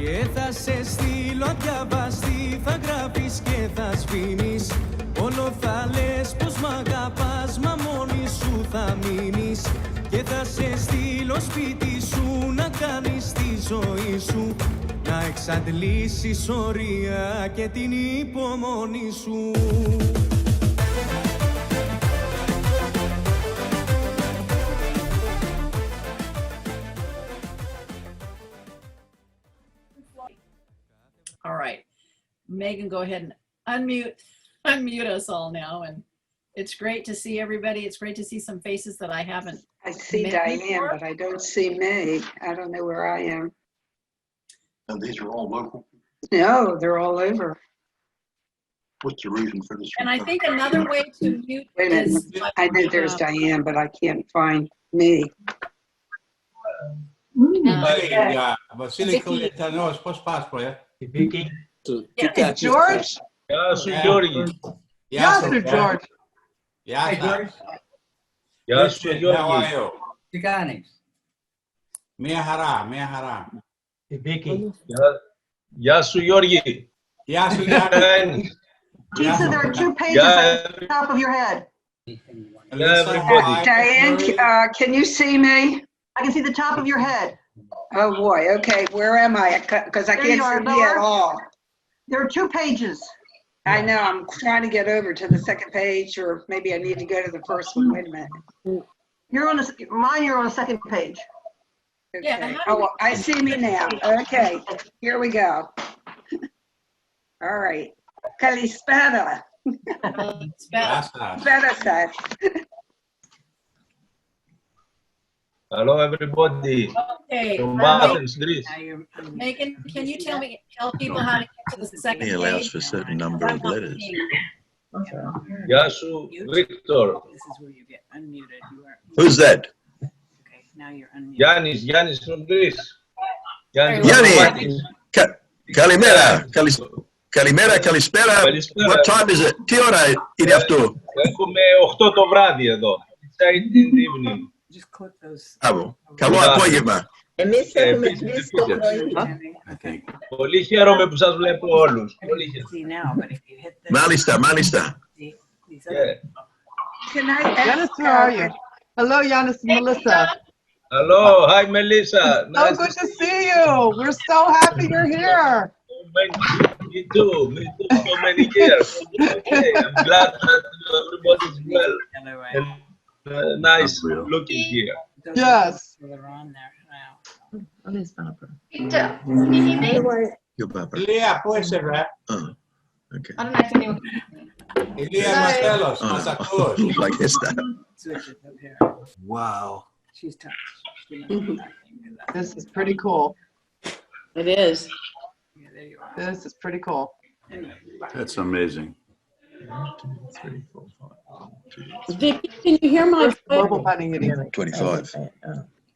Και θα σε στείλω διαβαστή, θα γράφεις και θα σβήνεις. Όλο θα λες πως μ' αγαπάς, μα μόνη σου θα μείνεις. Και θα σε στείλω σπίτι σου να κάνεις τη ζωή σου, να εξαντλήσεις ωρία και την υπομονή σου. All right, Megan, go ahead and unmute us all now. And it's great to see everybody. It's great to see some faces that I haven't. I see Diane, before. but I don't see May. I don't know where I am. And these are all local. No, they're all over. What's the reason for this? And I think another way to mute Wait a is. minute. I know there's Diane, but I can't find me. Βασίλη Κολετανός, πώς πας, πρωί? Vicky. Yes. George? Γεια σου, Γιώργη. Γεια σου, George. Γεια σας. Γεια σου, How are Γιώργη. you? Τι κάνεις? Μία χαρά, μία χαρά. Vicky. Γεια σου, Γιώργη. Γεια σου, Γιάννη. Lisa, there are 2 pages at the top of your head. Diane, can you see me? I can see the top of your head. Oh boy, okay, where am I? Because I There can't you are, see me at Laura. all. There are 2 pages. I know, I'm trying to get over to the second page, or maybe I need to go to the first one. Wait a minute. You're on you're on the second page. Okay. Yeah, how do Oh, I see me now. Okay, here we go. All right. Kalispera. Γεια σας. Better said. Hello, everybody. Okay. From Athens, Greece. Megan, can you tell people how to get to the second It page? allows for a certain number of letters. Γεια σου, Victor. This is where you get unmuted. You are Who's that? okay. Now you're unmuted. Γιάννης from Greece. Γιάννης Γιάννη. Μαυρομάτης. Kalimera. Kalimera, Kalispera. Καλησπέρα. What time is it? Τι ώρα είναι αυτό? Έχουμε 8 το βράδυ εδώ. It's 18 evening. Just click those. Μπράβο. Καλό απόγευμα. Εμείς έχουμε Επίσης, κλείσει το πρωί. Okay. Πολύ χαίρομαι που σας βλέπω όλους. Πολύ χαίρομαι. See now, but if you hit the Μάλιστα, μάλιστα. see, these Yeah. other Can I Yanis, ask, where are you? Hello, Yanis and Melissa. Hello, hi Melissa. So good to see you. We're so happy you're here. Me too. So many years. Okay, I'm glad that everybody's well other way. and nice looking here. Those Yes. are on there now. Your Barbara. Ηλία, πού είσαι, βρε? Oh, okay. Ηλία, μας τέλος, μας ακούς. Like Esther. Switch it up here. Wow. She's touched. She might be that. This is pretty cool. It is. Yeah, there you are. This is pretty cool. That's amazing. 3, 4, 5, 2, Vicky, can you hear my Global Panigyri. 25.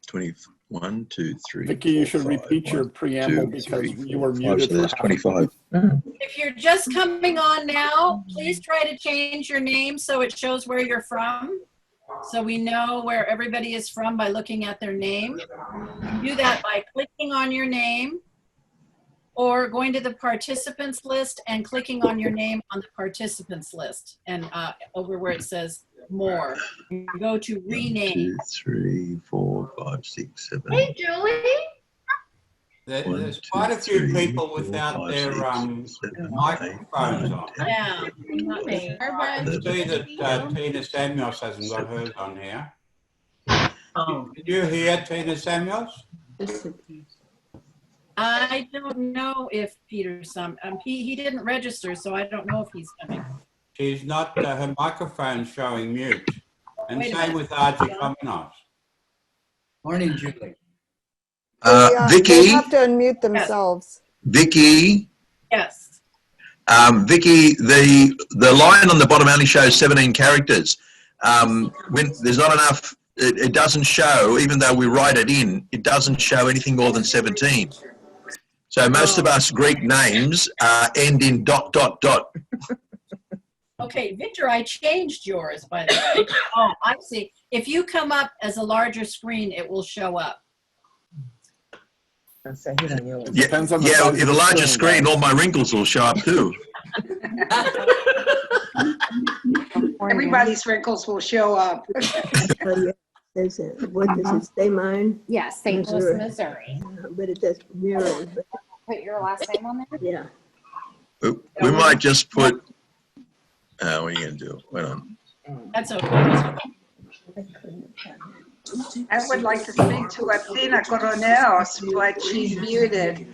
21, 2, 3. Vicky, you should repeat your preamble because you were muted. So there's 25. If you're just coming on now, please try to change your name so it shows where you're from. So we know where everybody is from by looking at their name. Do that by clicking on your name or going to the participants list and clicking on your name on the participants list and over where it says more. You go to rename. 2, 3, 4, 5, 6, 7. Hey, Julie. There's quite a few people without their microphones on. Yeah. I see that Tina Samuels hasn't got hers on here. Did you hear Tina Samuels? I don't know if he didn't register, so I don't know if he's coming. She's not, her microphone's showing mute. And Wait a same minute. with Archie Kominos. Morning, Julie. Vicky, They have to unmute themselves. Vicky, Yes. Vicky, the line on the bottom only shows 17 characters. When there's not enough, it doesn't show, even though we write it in, it doesn't show anything more than 17. So most of us Greek names end in ... Okay, Victor, I changed yours, by the way. Oh, I see. If you come up as a larger screen, it will show up. Depends on the Yeah, size with of a the larger screen, though. all my wrinkles will show up too. Everybody's wrinkles will show up. What does it say mine? Yeah, St. Louis, Missouri. Missouri. But it does mirror, but Put your last name on there? yeah. We might just put, what are you going to do? Wait on. That's okay. I would like to speak to Athena Coroneos, but she's muted.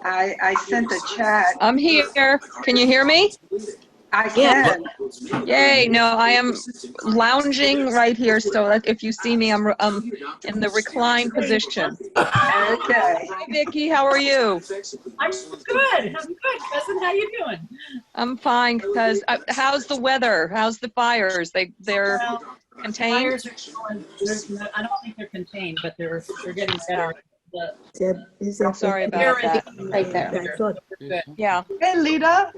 I sent a chat. I'm here. Can you hear me? I can. Yay. No, I am lounging right here. So that if you see me, I'm in the recline position. Okay. Hi, Vicki. How are you? I'm good. I'm good, cousin. How you doing? I'm fine. Because how's the weather? How's the fires? They're contained? Fires are going, I don't think they're contained, but they're getting better. I'm sorry about that. Right there. Good. Yeah. Hey, Lita.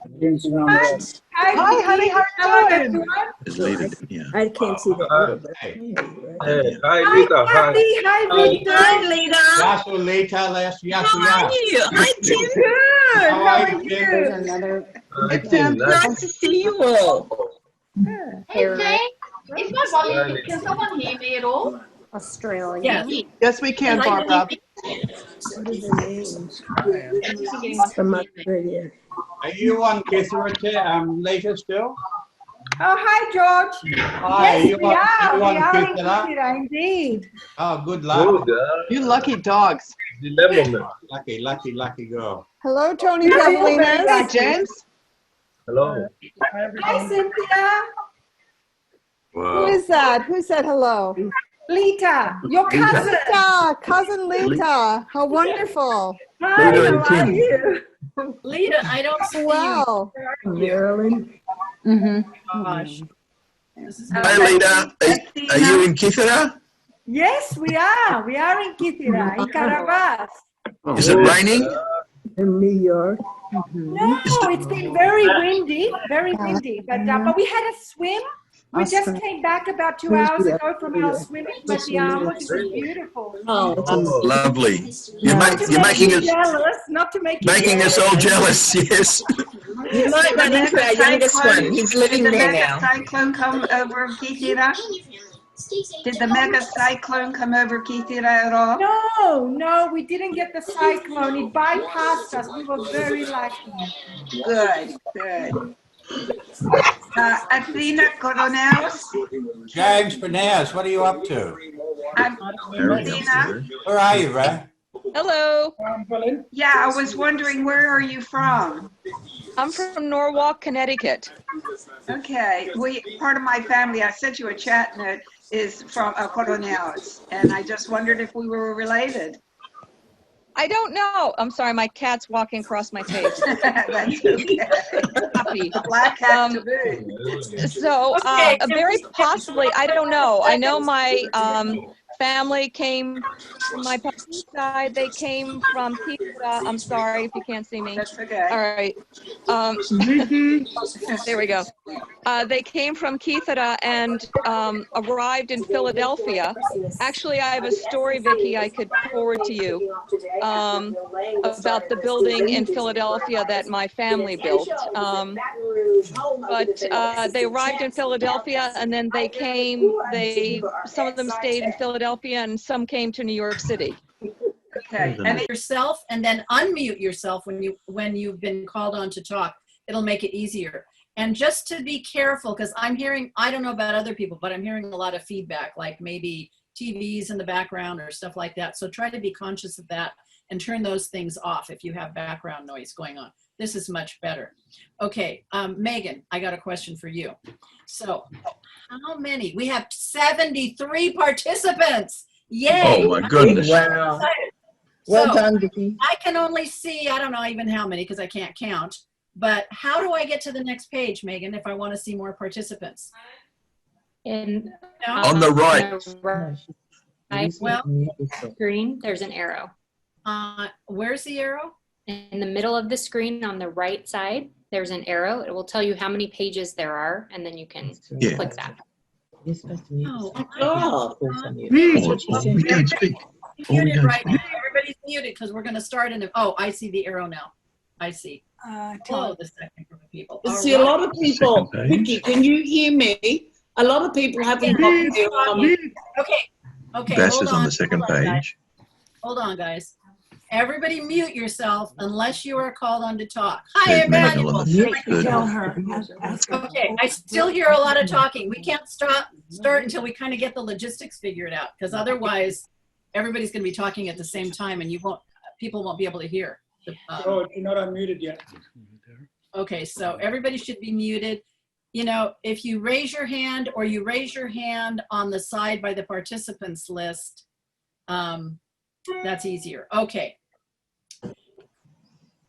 Hi, Hi, honey. How are you doing? It's later, yeah. I can't see that. Hey, hi, Lita. Hi. Hi, Lita. Yasu later, let's Yasu ya. Hi, Tim. How are you, There's Tim? another. Hi, Tim. Nice to see you all. Hey, Jay, is my volume, can someone hear me at all? Australia. Yes. Yes, we can, Barbara. what are the names? From Australia. Are you on Kytherian later still? Oh, hi, George. Hi, Yes, you we on, are. you We on are in Kythera? Kythera, indeed. Oh, good luck. Good. You lucky dogs. Dilemma. Lucky girl. Hello, Tony Hi, James. Hello. Hi, Cynthia. Wow. Who is that? Who said hello? Lita, your cousin. Lita, cousin Lita. How wonderful. Hi, Lita and how are Tim. you? Lita, I don't see Well. Maryland. you. Gosh. This is Hey, Lita, are you in Kythera? Yes, we are. We are in Kythera, in Carabas. Is it raining? In New York. No, it's been very windy, but we had a swim. We just came back about 2 hours ago from our swimming with the Amos. It was beautiful. Oh. Lovely. Not to You're make making you us jealous, not to make you making us all jealous. Yes. You might run into our youngest one. He's living there now. Did the mega cyclone come over Kythera? Did the mega cyclone come over Kythera at all? No, we didn't get the cyclone. It bypassed us. We were very lucky. Good. Athena Coroneos. James Bernays, what are you up to? Athena. Where are you, Ray? Hello. Yeah, I was wondering, where are you from? I'm from Norwalk, Connecticut. Okay, part of my family, I sent you a chat note, is from Coroneos, and I just wondered if we were related. I don't know. I'm sorry, my cat's walking across my face. That's okay. Puppy. The black cat to boot. So, very possibly, I don't know. I know my family came from my parents' side. They came from Kythera. I'm sorry if you can't see me. That's okay. All right. There we go. They came from Kythera and arrived in Philadelphia. Actually, I have a story, Vicki, I could forward to you about the building in Philadelphia that my family built. But they arrived in Philadelphia and then they came, some of them stayed in Philadelphia and some came to New York City. Okay. And yourself, and then unmute yourself when you've been called on to talk. It'll make it easier. And just to be careful, because I'm hearing, I don't know about other people, but I'm hearing a lot of feedback, like maybe TVs in the background or stuff like that. So try to be conscious of that and turn those things off if you have background noise going on. This is much better. Okay, Megan, I got a question for you. So how many? We have 73 participants. Yay. Oh my goodness. Wow. Well done, Vicki. I can only see, I don't know even how many because I can't count. But how do I get to the next page, Megan, if I want to see more participants? On the right. Well, Screen, there's an arrow. where's the arrow? In the middle of the screen on the right side, there's an arrow. It will tell you how many pages there are, and then you can click that. Oh, We don't speak. muted right now. Everybody everybody's muted because we're going to start in oh, I see the arrow now. I see. Oh, the second group of people. I see a lot of people. Vicky, can you hear me? A lot of people haven't got their Okay. Okay. Bess Hold is on. on the second page. Hold on, guys. Everybody mute yourself unless you are called on to talk. Hi, There's Manuel Emmanuel. on the third Tell one. her. Ask her. Okay, I still hear a lot of talking. We can't start until we kind of get the logistics figured out, because otherwise everybody's going to be talking at the same time and people won't be able to hear. Oh, you're not unmuted yet. Okay, so everybody should be muted. You know, if you raise your hand or you raise your hand on the side by the participants list, that's easier. Okay.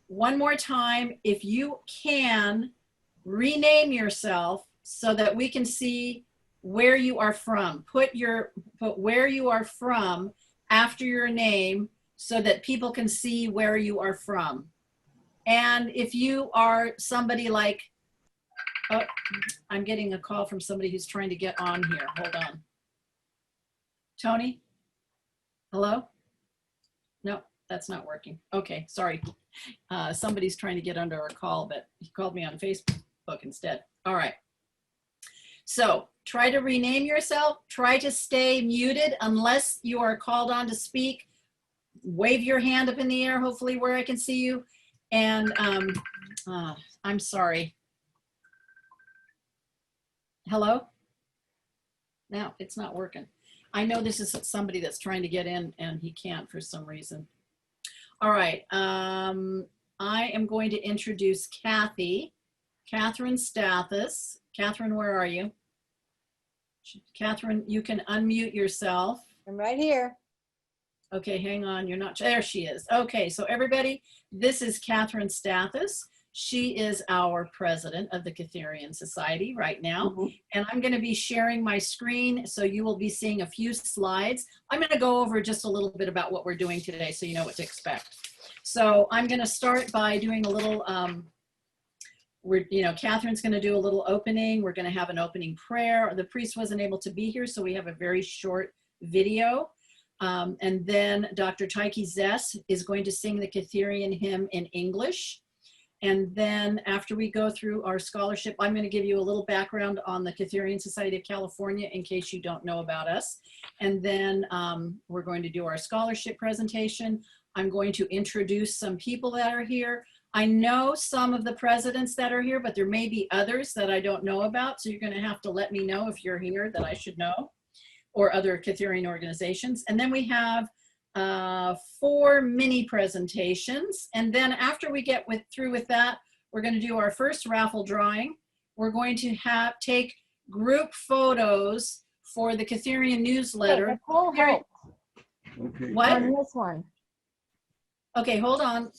One more time, if you can, rename yourself so that we can see where you are from. Put where you are from after your name so that people can see where you are from. And if you are somebody like, oh, I'm getting a call from somebody who's trying to get on here. Hold on. Tony? Hello? No, that's not working. Okay, sorry. Somebody's trying to get under a call, but he called me on Facebook instead. All right. So try to rename yourself. Try to stay muted unless you are called on to speak. Wave your hand up in the air, hopefully where I can see you. And I'm sorry. Hello? No, it's not working. I know this is somebody that's trying to get in and he can't for some reason. All right. I am going to introduce Kathy, Catherine Stathis. Catherine, where are you? Catherine, you can unmute yourself. I'm right here. Okay, hang on. You're not, there she is. Okay, so everybody, this is Catherine Stathis. She is our president of the Kytherian Society right now. And I'm going to be sharing my screen, so you will be seeing a few slides. I'm going to go over just a little bit about what we're doing today so you know what to expect. So I'm going to start by doing a little, Catherine's going to do a little opening. We're going to have an opening prayer. The priest wasn't able to be here, so we have a very short video. And then Dr. Taiki Zess is going to sing the Kytherian hymn in English. And then after we go through our scholarship, I'm going to give you a little background on the Kytherian Society of California in case you don't know about us. And then we're going to do our scholarship presentation. I'm going to introduce some people that are here. I know some of the presidents that are here, but there may be others that I don't know about. So you're going to have to let me know if you're here that I should know, or other Kytherian organizations. And then we have 4 mini presentations. And then after we get through with that, we're going to do our first raffle drawing. We're going to take group photos for the Kytherian newsletter. Okay. What? On this one. Okay, hold on.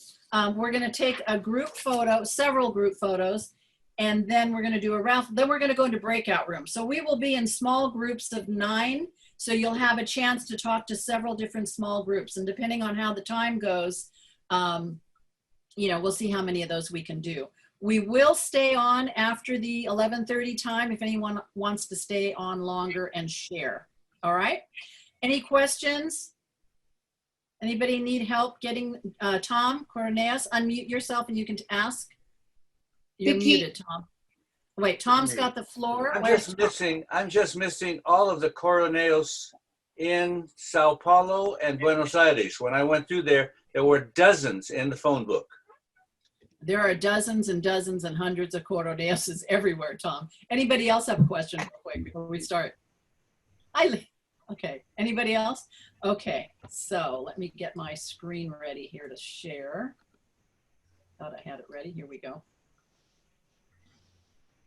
We're going to take a group photo, several group photos, and then we're going to do a raffle. Then we're going to go into breakout rooms. So we will be in small groups of 9. So you'll have a chance to talk to several different small groups. And depending on how the time goes, we'll see how many of those we can do. We will stay on after the 11:30 time if anyone wants to stay on longer and share. All right. Any questions? Anybody need help getting Tom Coroneas? Unmute yourself and you can ask. You're muted, Tom. Wait, Tom's got the floor. I'm just missing all of the coroneos in Sao Paulo and Buenos Aires. When I went through there were dozens in the phone book. There are dozens and dozens and hundreds of coroneos everywhere, Tom. Anybody else have a question real quick before we start? Okay, anybody else? Okay, so let me get my screen ready here to share. Thought I had it ready, here we go.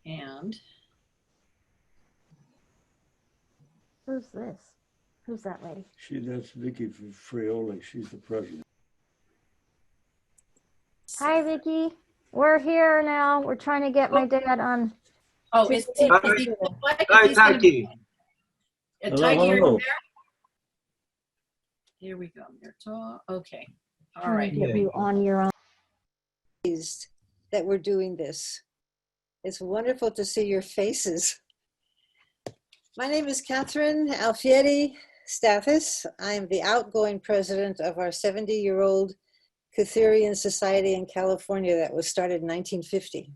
And who's this? Who's that lady? That's Vicky Frioli. She's the president. Hi, Vicky. We're here now. We're trying to get my dad on. Oh, is he Hi, Taiki. Taiki, are you there? Here we go. Okay. All right. Get you on your own. That we're doing this. It's wonderful to see your faces. My name is Catherine Alfieri. Stathis. I am the outgoing president of our 70-year-old Kytherian Society in California that was started in 1950.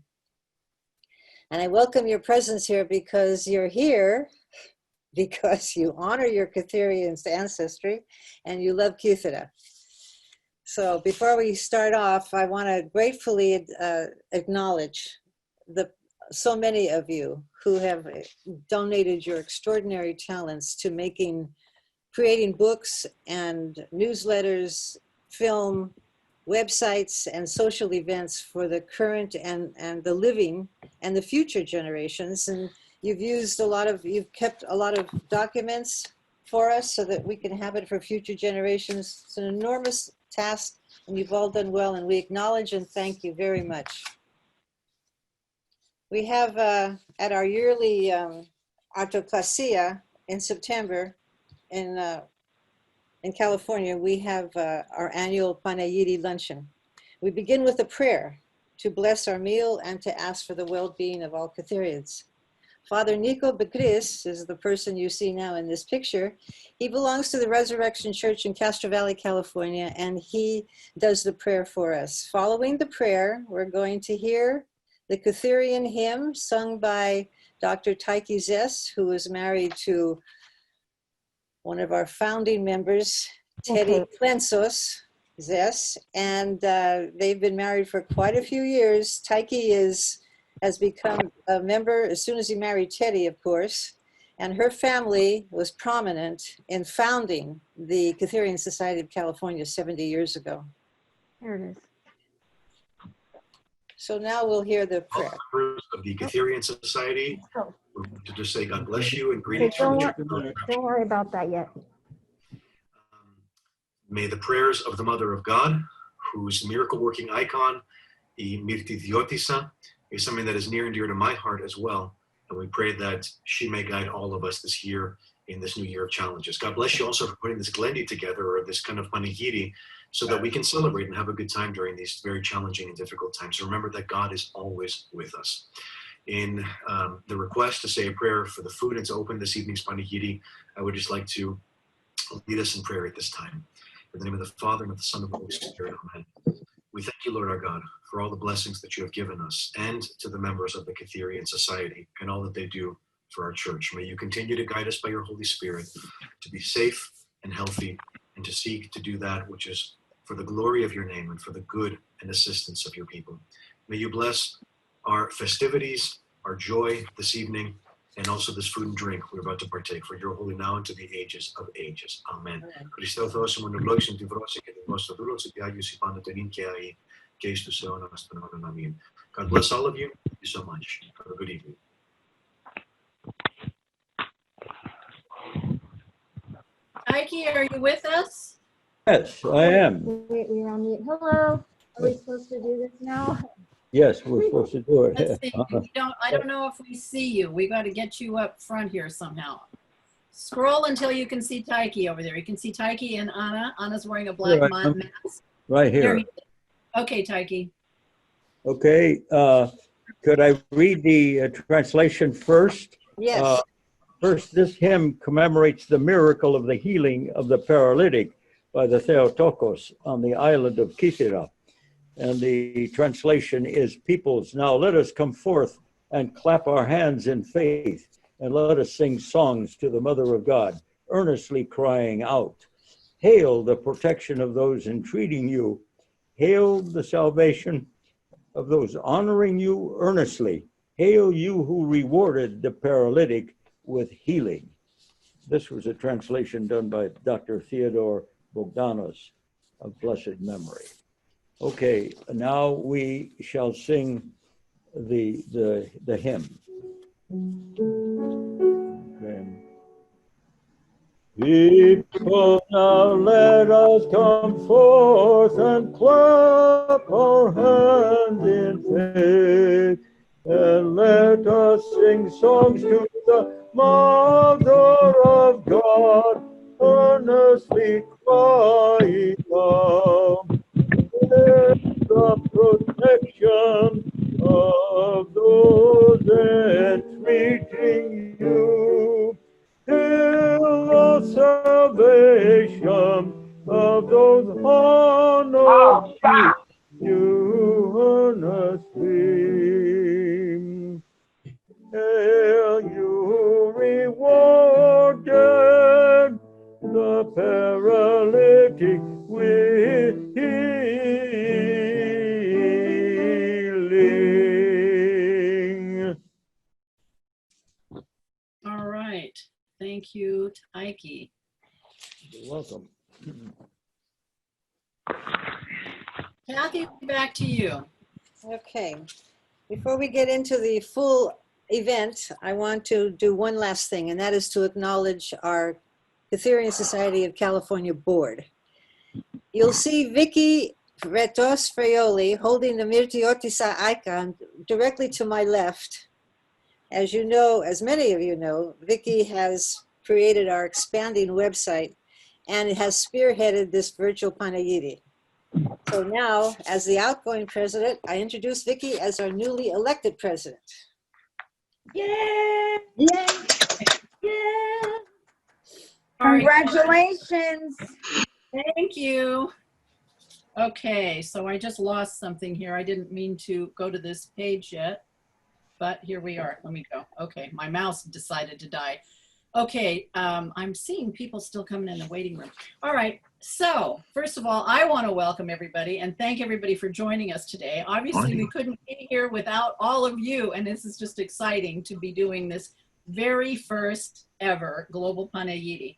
And I welcome your presence here because you're here because you honor your Kytherian ancestry and you love Kythera. So before we start off, I want to gratefully acknowledge so many of you who have donated your extraordinary talents to creating books and newsletters, film, websites, and social events for the current and the living and the future generations. And you've kept a lot of documents for us so that we can have it for future generations. It's an enormous task, and you've all done well, and we acknowledge and thank you very much. We have at our yearly Artoklasia in September in California, we have our annual Panigyri luncheon. We begin with a prayer to bless our meal and to ask for the well-being of all Kytherians. Father Nico Begris is the person you see now in this picture. He belongs to the Resurrection Church in Castro Valley, California, and he does the prayer for us. Following the prayer, we're going to hear the Kytherian hymn sung by Dr. Tyche Zess, who is married to one of our founding members, Teddy Klensos Zess, and they've been married for quite a few years. Tyche has become a member as soon as he married Teddy, of course, and her family was prominent in founding the Kytherian Society of California 70 years ago. Here it is. So now we'll hear the prayer. Members of the Kytherian Society, to just say God bless you and Okay, greetings from the don't worry about that yet. May the prayers of the Mother of God, whose miracle-working icon, the Mirtithiotisa, is something that is near and dear to my heart as well. And we pray that she may guide all of us this year in this new year of challenges. God bless you also for putting this Glendi together, or this kind of Panigyri, so that we can celebrate and have a good time during these very challenging and difficult times. So remember that God is always with us. In the request to say a prayer for the food and to open this evening's Panigyri, I would just like to lead us in prayer at this time. In the name of the Father, and of the Son, and of the Holy Spirit, amen. We thank you, Lord our God, for all the blessings that you have given us and to the members of the Kytherian Society and all that they do for our church. May you continue to guide us by your Holy Spirit to be safe and healthy and to seek to do that which is for the glory of your name and for the good and assistance of your people. May you bless our festivities, our joy this evening, and also this food and drink we're about to partake, for your holy now and to the ages of ages. Amen. Χριστέ Θεός μου ευλόγησεν τη βρώση και τη γνώση του δούλου και Άγιους υπάντα τον ίν και αεί και εις τους αιώνας των αιώνων. Amen. God bless all of you. Thank you so much. Have a good evening. Tyche, are you with us? Yes, I am. Wait, we're on mute. Hello. Are we supposed to do this now? Yes, we're supposed to do it. Let's see. I don't know if we see you. We got to get you up front here somehow. Scroll until you can see Tyche over there. You can see Tyche and Anna. Anna's wearing a black mask. Right here. Okay, Tyche. Okay. Could I read the translation first? Yes. First, this hymn commemorates the miracle of the healing of the paralytic by the Theotokos on the island of Kythera. And the translation is, peoples, now let us come forth and clap our hands in faith, and let us sing songs to the Mother of God, earnestly crying out, hail the protection of those entreating you, hail the salvation of those honoring you earnestly, hail you who rewarded the paralytic with healing. This was a translation done by Dr. Theodore Bogdanos of blessed memory. Okay, now we shall sing the hymn. Okay. People, now let us come forth and clap our hands in faith, and let us sing songs to the Mother of God, earnestly crying out, the protection of those entreating you, till the of those honors you earnestly. Hail you rewarded the paralytic with healing. All right. Thank you, Taiki. You're welcome. Kathy, back to you. Okay. Before we get into the full event, I want to do one last thing, and that is to acknowledge our Kytherian Society of California board. You'll see Vicky Retos Fraioli holding the Mirtiotisa icon directly to my left. As you know, as many of you know, Vicky has created our expanding website and it has spearheaded this virtual Panigyri. So now, as the outgoing president, I introduce Vicky as our newly elected president. Yay! Yay! Yeah! All right. Congratulations. Thank you. Okay, so I just lost something here. I didn't mean to go to this page yet, but here we are. Let me go. Okay, my mouse decided to die. Okay, I'm seeing people still coming in the waiting room. All right, so first of all, I want to welcome everybody and thank everybody for joining us today. Obviously, we couldn't be here without all of you, and this is just exciting to be doing this very first ever Global Panigyri.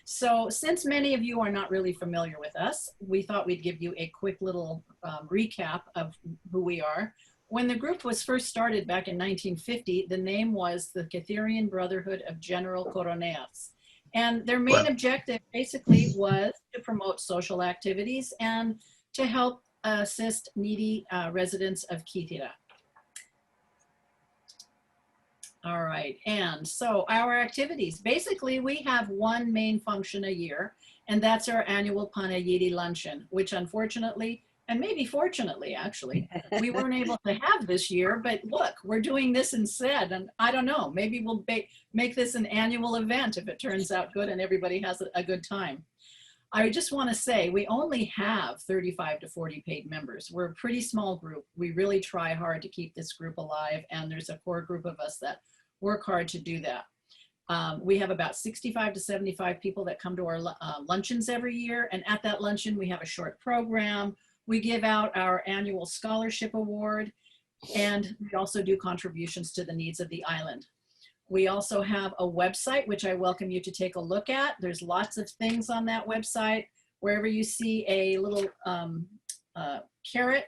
So since many of you are not really familiar with us, we thought we'd give you a quick little recap of who we are. When the group was first started back in 1950, the name was the Kytherian Brotherhood of General Coroneas. And their main objective basically was to promote social activities and to help assist needy residents of Kythera. All right, and so our activities, basically we have one main function a year, and that's our annual Panigyri luncheon, which unfortunately, and maybe fortunately actually, we weren't able to have this year, but look, we're doing this instead, and I don't know, maybe we'll make this an annual event if it turns out good and everybody has a good time. I just want to say we only have 35 to 40 paid members. We're a pretty small group. We really try hard to keep this group alive, and there's a core group of us that work hard to do that. We have about 65 to 75 people that come to our luncheons every year, and at that luncheon we have a short program. We give out our annual scholarship award, and we also do contributions to the needs of the island. We also have a website, which I welcome you to take a look at. There's lots of things on that website. Wherever you see a little caret,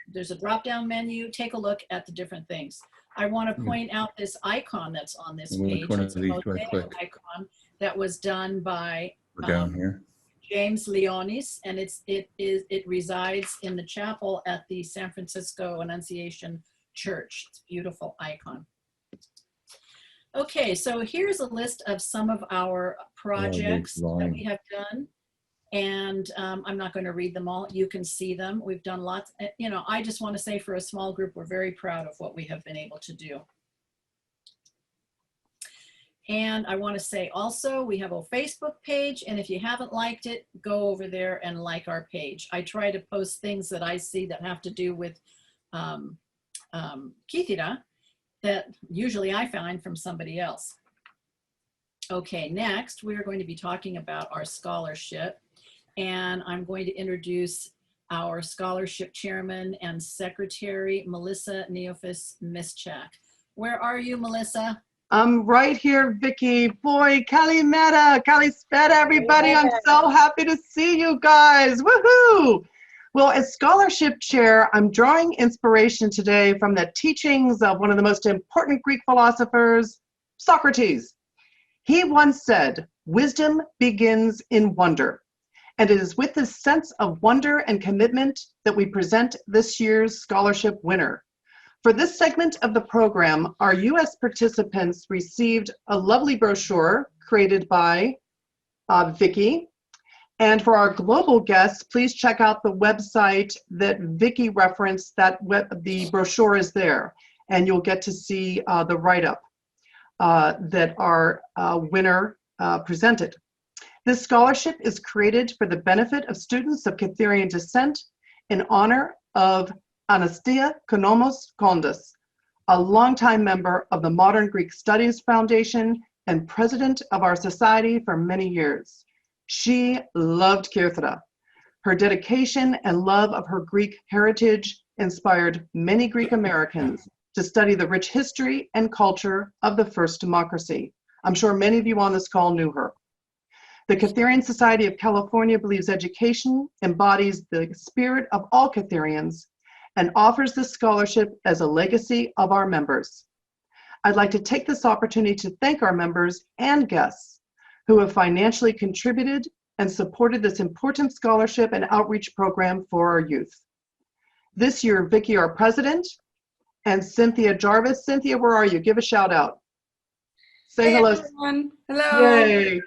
there's a drop-down menu. Take a look at the different things. I want to point out this icon that's on this page. Which one of it's a these do I mosaic click? icon that was done by We're down here. James Leonis, and it resides in the chapel at the San Francisco Annunciation Church. It's a beautiful icon. Okay, so here's a list of some of our projects that we have done. And I'm not going to read them all. You can see them. We've done lots. You know, I just want to say for a small group, we're very proud of what we have been able to do. And I want to say also, we have a Facebook page. And if you haven't liked it, go over there and like our page. I try to post things that I see that have to do with Kythera that usually I find from somebody else. Okay, next, we're going to be talking about our scholarship. And I'm going to introduce our scholarship chairman and secretary, Melissa Neofis Mischak. Where are you, Melissa? I'm right here, Vicky. Boy, Kalimera, Kalispera, everybody. I'm so happy to see you guys. Woohoo! Well, as scholarship chair, I'm drawing inspiration today from the teachings of one of the most important Greek philosophers, Socrates. He once said, "Wisdom begins in wonder." And it is with this sense of wonder and commitment that we present this year's scholarship winner. For this segment of the program, our U.S. participants received a lovely brochure created by Vicky. And for our global guests, please check out the website that Vicky referenced. The brochure is there, and you'll get to see the write-up that our winner presented. This scholarship is created for the benefit of students of Kytherian descent in honor of Anastia Konomos Kondas, a longtime member of the Modern Greek Studies Foundation and president of our society for many years. She loved Kythera. Her dedication and love of her Greek heritage inspired many Greek Americans to study the rich history and culture of the first democracy. I'm sure many of you on this call knew her. The Kytherian Society of California believes education embodies the spirit of all Kytherians and offers this scholarship as a legacy of our members. I'd like to take this opportunity to thank our members and guests who have financially contributed and supported this important scholarship and outreach program for our youth. This year, Vicki, our president, and Cynthia Jarvis. Cynthia, where are you? Give a shout out. Say Hey, hello. everyone. Hello. Yay.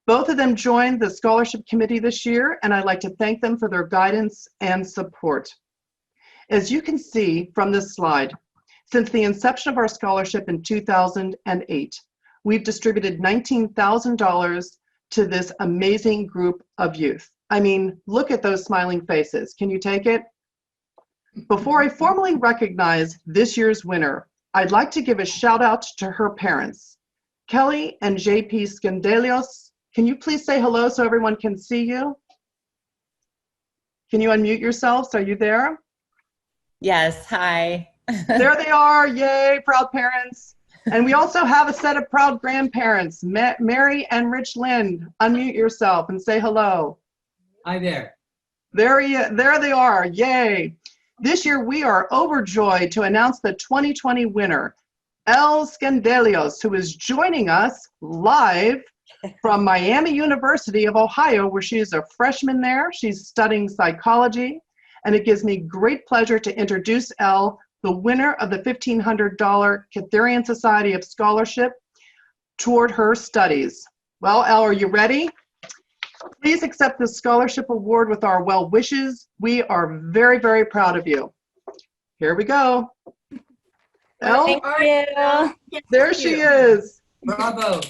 Both of them joined the scholarship committee this year, and I'd like to thank them for their guidance and support. As you can see from this slide, since the inception of our scholarship in 2008, we've distributed $19,000 to this amazing group of youth. I mean, look at those smiling faces. Can you take it? Before I formally recognize this year's winner, I'd like to give a shout out to her parents. Kelly and JP Skandelios, can you please say hello so everyone can see you? Can you unmute yourselves? Are you there? Yes, hi. There they are, yay, proud parents. And we also have a set of proud grandparents, Mary and Rich Lynn. Unmute yourself and say hello. Hi there. There they are, yay. This year we are overjoyed to announce the 2020 winner, Elle Skandelios, who is joining us live from Miami University of Ohio, where she is a freshman there. She's studying psychology, and it gives me great pleasure to introduce Elle, the winner of the $1,500 Kytherian Society of Scholarship toward her studies. Well, Elle, are you ready? Please accept this scholarship award with our well wishes. We are very, very proud of you. Here we go. Elle? Thank you. There she is. Bravo.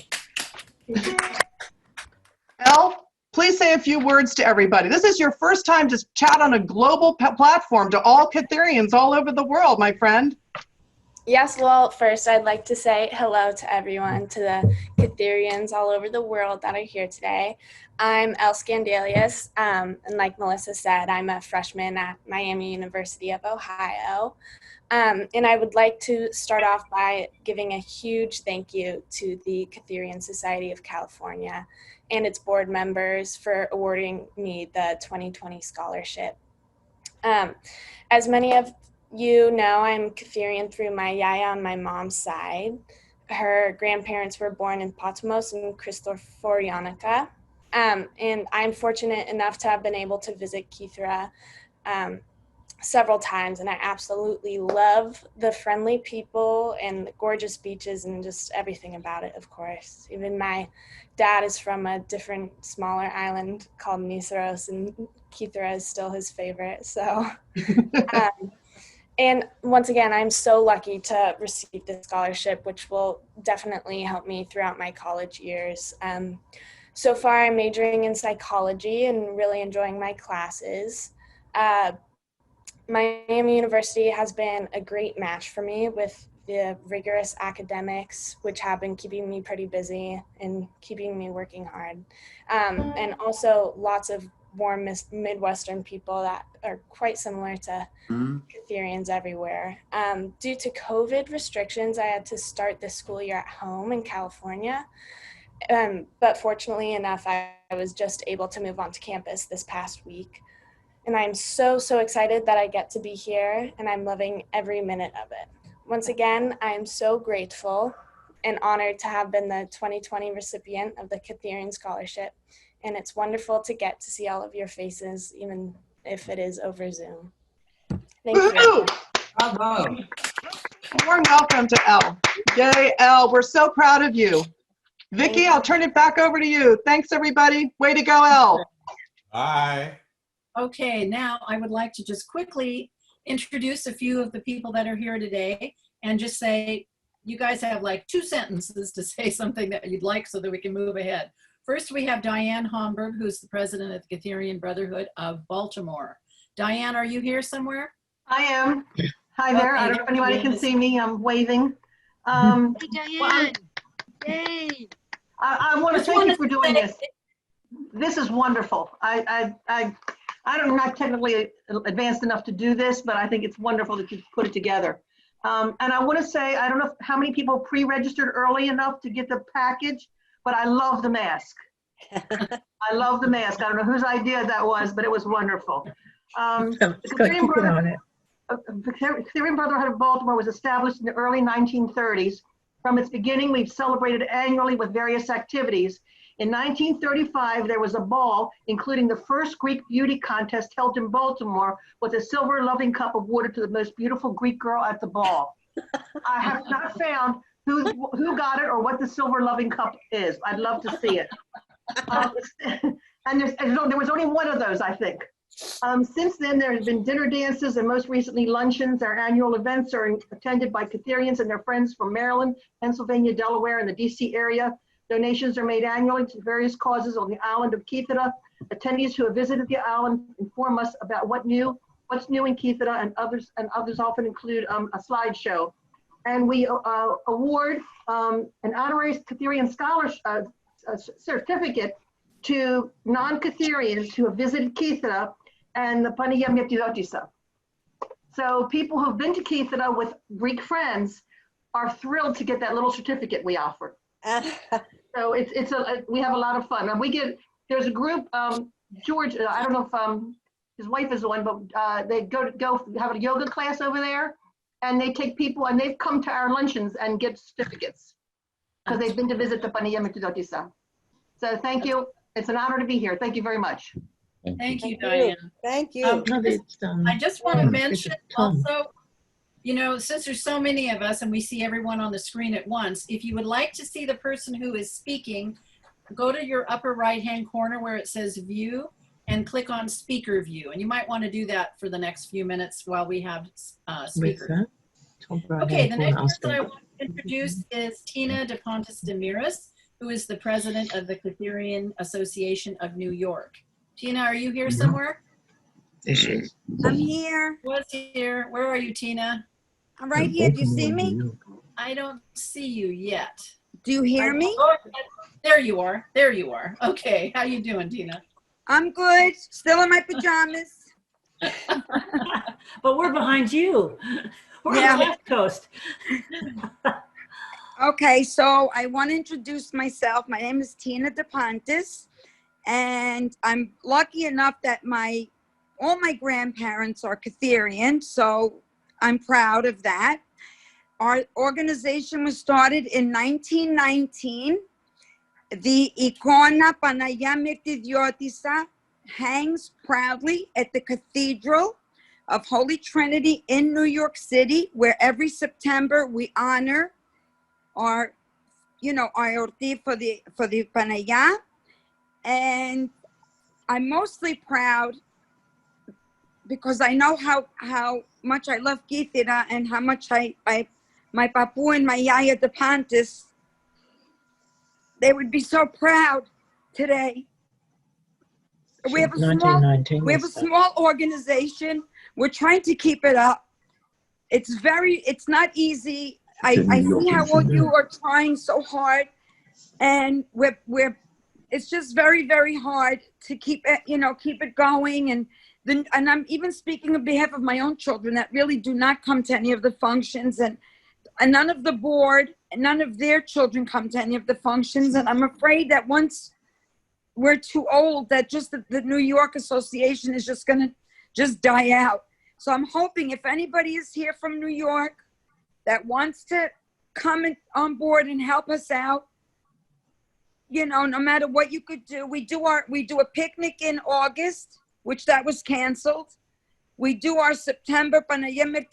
Elle, please say a few words to everybody. This is your first time to chat on a global platform to all Kytherians all over the world, my friend. Yes, well, first I'd like to say hello to everyone, to the Kytherians all over the world that are here today. I'm Elle Skandelios, and like Melissa said, I'm a freshman at Miami University of Ohio. And I would like to start off by giving a huge thank you to the Kytherian Society of California and its board members for awarding me the 2020 scholarship. As many of you know, I'm Kytherian through my yaya on my mom's side. Her grandparents were born in Patmos and Christophorianica. And I'm fortunate enough to have been able to visit Kythera several times, and I absolutely love the friendly people and the gorgeous beaches and just everything about it, of course. Even my dad is from a different, smaller island called Nisaros, and Kythera is still his favorite, so. And once again, I'm so lucky to receive this scholarship, which will definitely help me throughout my college years. So far, I'm majoring in psychology and really enjoying my classes. Miami University has been a great match for me with the rigorous academics, which have been keeping me pretty busy and keeping me working hard. And also lots of warm Midwestern people that are quite similar to Kytherians everywhere. Due to COVID restrictions, I had to start this school year at home in California. But fortunately enough, I was just able to move onto campus this past week. And I'm so, so excited that I get to be here, and I'm loving every minute of it. Once again, I'm so grateful and honored to have been the 2020 recipient of the Kytherian Scholarship. And it's wonderful to get to see all of your faces, even if it is over Zoom. Thank you. Bravo. Warm welcome to Elle. Yay, Elle, we're so proud of you. Vicki, I'll turn it back over to you. Thanks, everybody. Way to go, Elle. Bye. Okay, now I would like to just quickly introduce a few of the people that are here today and just say, you guys have like 2 sentences to say something that you'd like so that we can move ahead. First, we have Diane Homburg, who's the president of the Kytherian Brotherhood of Baltimore. Diane, are you here somewhere? I am. Hi there. I don't know if anybody can see me. I'm waving. Hey, Diane. Yay. I want to thank you for doing this. This is wonderful. I'm not technically advanced enough to do this, but I think it's wonderful that you put it together. And I want to say, I don't know how many people pre-registered early enough to get the package, but I love the mask. I love the mask. I don't know whose idea that was, but it was wonderful. The Kytherian Brotherhood of Baltimore was established in the early 1930s. From its beginning, we've celebrated annually with various activities. In 1935, there was a ball, including the first Greek beauty contest held in Baltimore, with a silver loving cup awarded to the most beautiful Greek girl at the ball. I have not found who got it or what the silver loving cup is. I'd love to see it. And there was only one of those, I think. Since then, there have been dinner dances and most recently luncheons. Our annual events are attended by Kytherians and their friends from Maryland, Pennsylvania, Delaware, and the DC area. Donations are made annually to various causes on the island of Kythera. Attendees who have visited the island inform us about what's new in Kythera, and others often include a slideshow. And we award an honorary Kytherian scholarship certificate to non-Kytherians who have visited Kythera and the Panigyri. So people who've been to Kythera with Greek friends are thrilled to get that little certificate we offer. So we have a lot of fun. And there's a group, George, I don't know if his wife is the one, but they go have a yoga class over there, and they take people, and they've come to our luncheons and get certificates because they've been to visit the Panigyri. So thank you. It's an honor to be here. Thank you very much. Thank you, Diane. Thank you. I just want to mention also, you know, since there's so many of us and we see everyone on the screen at once, if you would like to see the person who is speaking, go to your upper right-hand corner where it says view and click on speaker view. And you might want to do that for the next few minutes while we have speakers. Okay, the next person I want to introduce is Tina DePontis Demiris, who is the president of the Kytherian Association of New York. Tina, are you here somewhere? I'm here. Was here. Where are you, Tina? I'm right here. Do you see me? I don't see you yet. Do you hear me? There you are. There you are. Okay. How you doing, Tina? I'm good. Still in my pajamas. But we're behind you. We're on the West Coast. Okay, so I want to introduce myself. My name is Tina DePontis, and I'm lucky enough that all my grandparents are Kytherian, so I'm proud of that. Our organization was started in 1919. The Icona Panigyri hangs proudly at the Cathedral of Holy Trinity in New York City, where every September we honor our orti for the Panaya. And I'm mostly proud because I know how much I love Kythera and how much my papu and my yaya DePontis, they would be so proud today. We have a small organization. We're trying to keep it up. It's not easy. I see how all you are trying so hard, and it's just very, very hard to keep it going. And I'm even speaking on behalf of my own children that really do not come to any of the functions, and none of the board, and none of their children come to any of the functions. And I'm afraid that once we're too old, that just the New York Association is just going to die out. So I'm hoping if anybody is here from New York that wants to come on board and help us out, no matter what you could do. We do a picnic in August, which that was canceled. We do our September Panigyri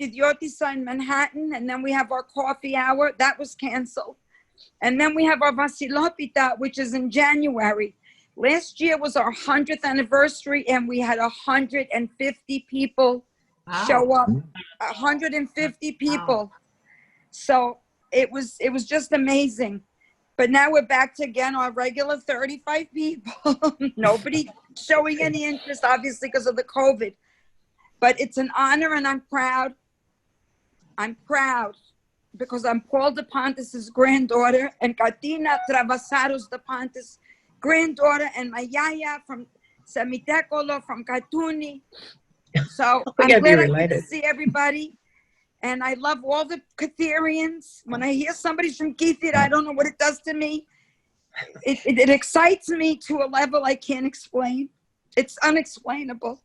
in Manhattan, and then we have our coffee hour. That was canceled. And then we have our Vasilopita, which is in January. Last year was our 100th anniversary, and we had 150 people show up. 150 people. So it was just amazing. But now we're back to, again, our regular 35 people. Nobody showing any interest, obviously, because of the COVID. But it's an honor, and I'm proud. I'm proud because I'm Paul de Pontes' granddaughter and Katina Travasaros de Pontes' granddaughter, and my yaya from Semitecolo, from Katuni. So I'm glad I get to see everybody. And I love all the Kytherians. When I hear somebody's from Kythera, I don't know what it does to me. It excites me to a level I can't explain. It's unexplainable.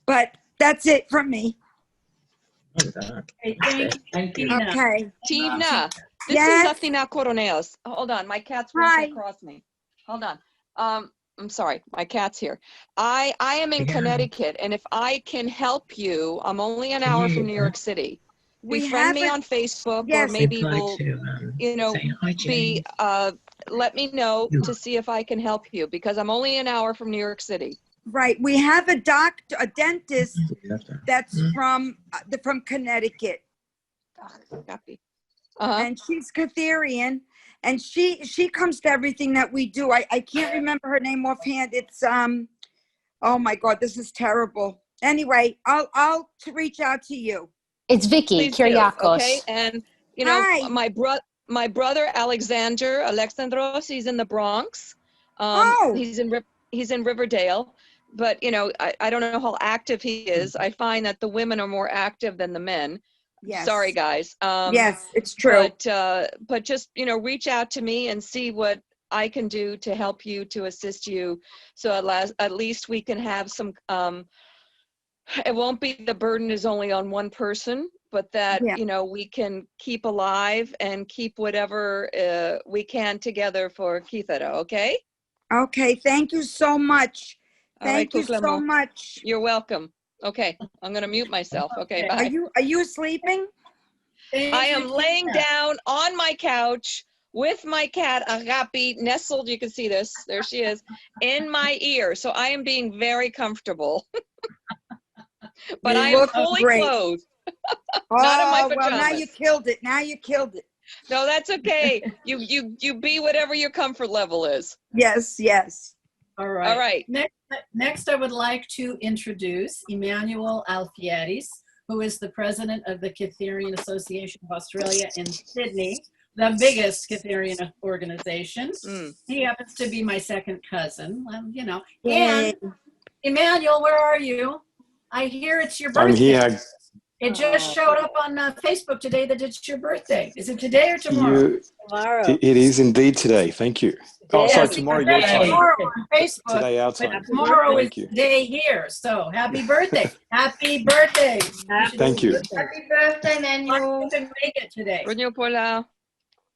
But that's it from me. Okay, thank you. Okay. Tina, this Yes? is Athena Coroneos. Hold on, my cat's walking across me. Hold on. I'm sorry, my cat's here. I am in Connecticut, and if I can help you, I'm only an hour from New York City. Befriend me on Facebook, or maybe we'll, let me know to see if I can help you, because I'm only an hour from New York City. Right. We have a doctor, a dentist that's from Connecticut. And she's Kytherian, and she comes to everything that we do. I can't remember her name offhand. It's oh my God, this is terrible. Anyway, I'll reach out to you. It's Vicky Kyriakos. Okay, and you know, Hi. my brother Alexandros, he's in the Bronx. He's in Riverdale, but you know, I don't know how active he is. I find that the women are more active than the men. Yes. Sorry, guys. Yes, it's true. But just, you know, reach out to me and see what I can do to help you, to assist you. So at least we can have some, it won't be the burden is only on one person, but that, you know, we can keep alive and keep whatever we can together for Kythera, okay? Okay, thank you so much. Thank you Clemo. so much. You're welcome. Okay, I'm gonna mute myself. Okay, bye. Are you sleeping? I am laying down on my couch with my cat Agapi nestled, you can see this, there she is, in my ear. So I am being very comfortable. But I am fully clothed. Not in my pajamas. Well, now you killed it. Now you killed it. No, that's okay. You be whatever your comfort level is. Yes, yes. All right. All right. Next, I would like to introduce Emmanuel Alfieris, who is the president of the Kytherian Association of Australia in Sydney, the biggest Kytherian organization. He happens to be my second cousin, you know. And Emmanuel, where are you? I hear it's your birthday. I'm here. It just showed up on Facebook today that it's your birthday. Is it today or tomorrow? Tomorrow. It is indeed today. Thank you. Oh, sorry, tomorrow your time. Tomorrow on Facebook, Today our but time. tomorrow is Thank you. the day here. So happy birthday. Happy birthday. Thank you. Happy birthday, Manuel. You can make it today.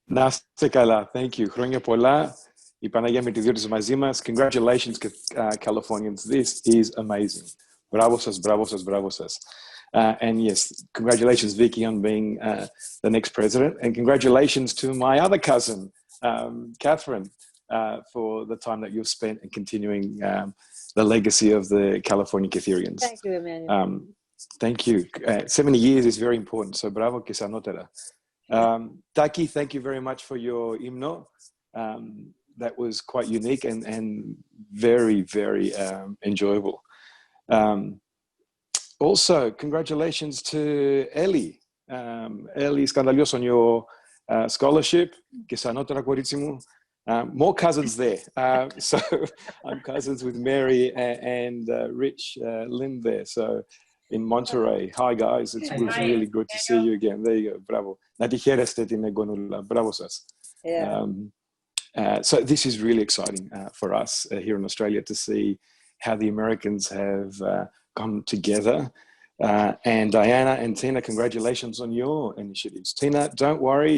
Να είστε καλά. Thank you. Χρόνια πολλά. Η Παναγία με τη Διώτης μαζί μας. Congratulations, Californians. This is amazing. Μπράβο σας, μπράβο σας, μπράβο σας. And yes, congratulations, Vicky, on being the next president. And congratulations to my other cousin, Catherine, for the time that you've spent and continuing the legacy of the California Kytherians. Thank you, Emmanuel. Thank you. 70 years is very important. So bravo que se anotera. Taki, thank you very much for your hymno. That was quite unique and very, very enjoyable. Also, congratulations to Ellie. Ellie Skandalios on your scholarship. Και σαν νότερα κορίτσι μου. More cousins there. So I'm cousins with Mary and Rich Lynn there. So in Monterey. Hi guys, it's really good to see you again. There you go. Bravo. Να τη χαίρεστε την εγγονούλα. Μπράβο σας. So this is really exciting for us here in Australia to see how the Americans have come together. And Diana and Tina, congratulations on your initiatives. Tina, don't worry.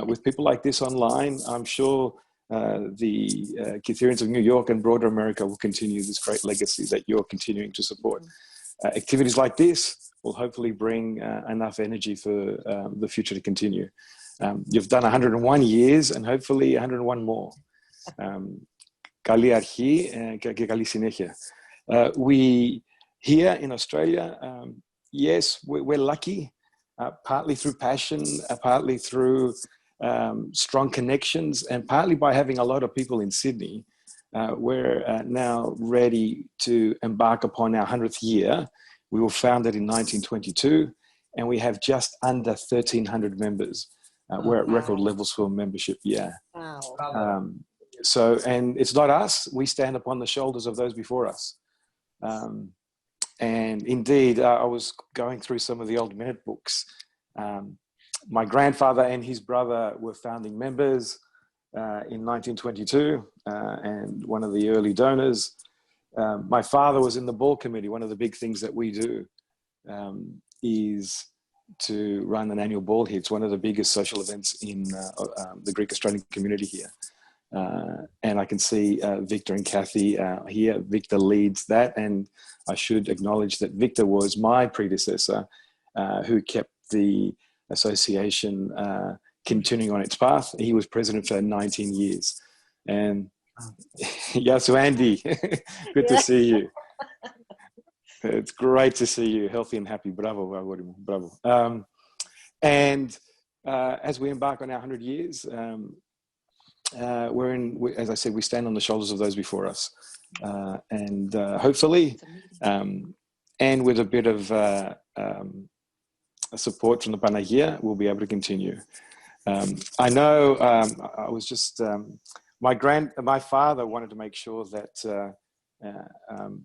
With people like this online, I'm sure the Kytherians of New York and broader America will continue this great legacy that you're continuing to support. Activities like this will hopefully bring enough energy for the future to continue. You've done 101 years and hopefully 101 more. Καλή αρχή και καλή συνέχεια. We here in Australia, yes, we're lucky, partly through passion, partly through strong connections, and partly by having a lot of people in Sydney, we're now ready to embark upon our 100th year. We were founded in 1922, and we have just under 1,300 members. We're at record levels for membership, yeah. Wow. So, and it's not us, we stand upon the shoulders of those before us. And indeed, I was going through some of the old minute books. My grandfather and his brother were founding members in 1922, and one of the early donors. My father was in the ball committee. One of the big things that we do is to run an annual ball here. It's one of the biggest social events in the Greek Australian community here. And I can see Victor and Kathy here. Victor leads that, and I should acknowledge that Victor was my predecessor who kept the association continuing on its path. He was president for 19 years. And yeah, so Andy, good to see you. It's great to see you, healthy and happy. Bravo, bravo. And as we embark on our 100 years, as I said, we stand on the shoulders of those before us. And hopefully, and with a bit of support from the Panigyri, we'll be able to continue. I know I was just, my father wanted to make sure that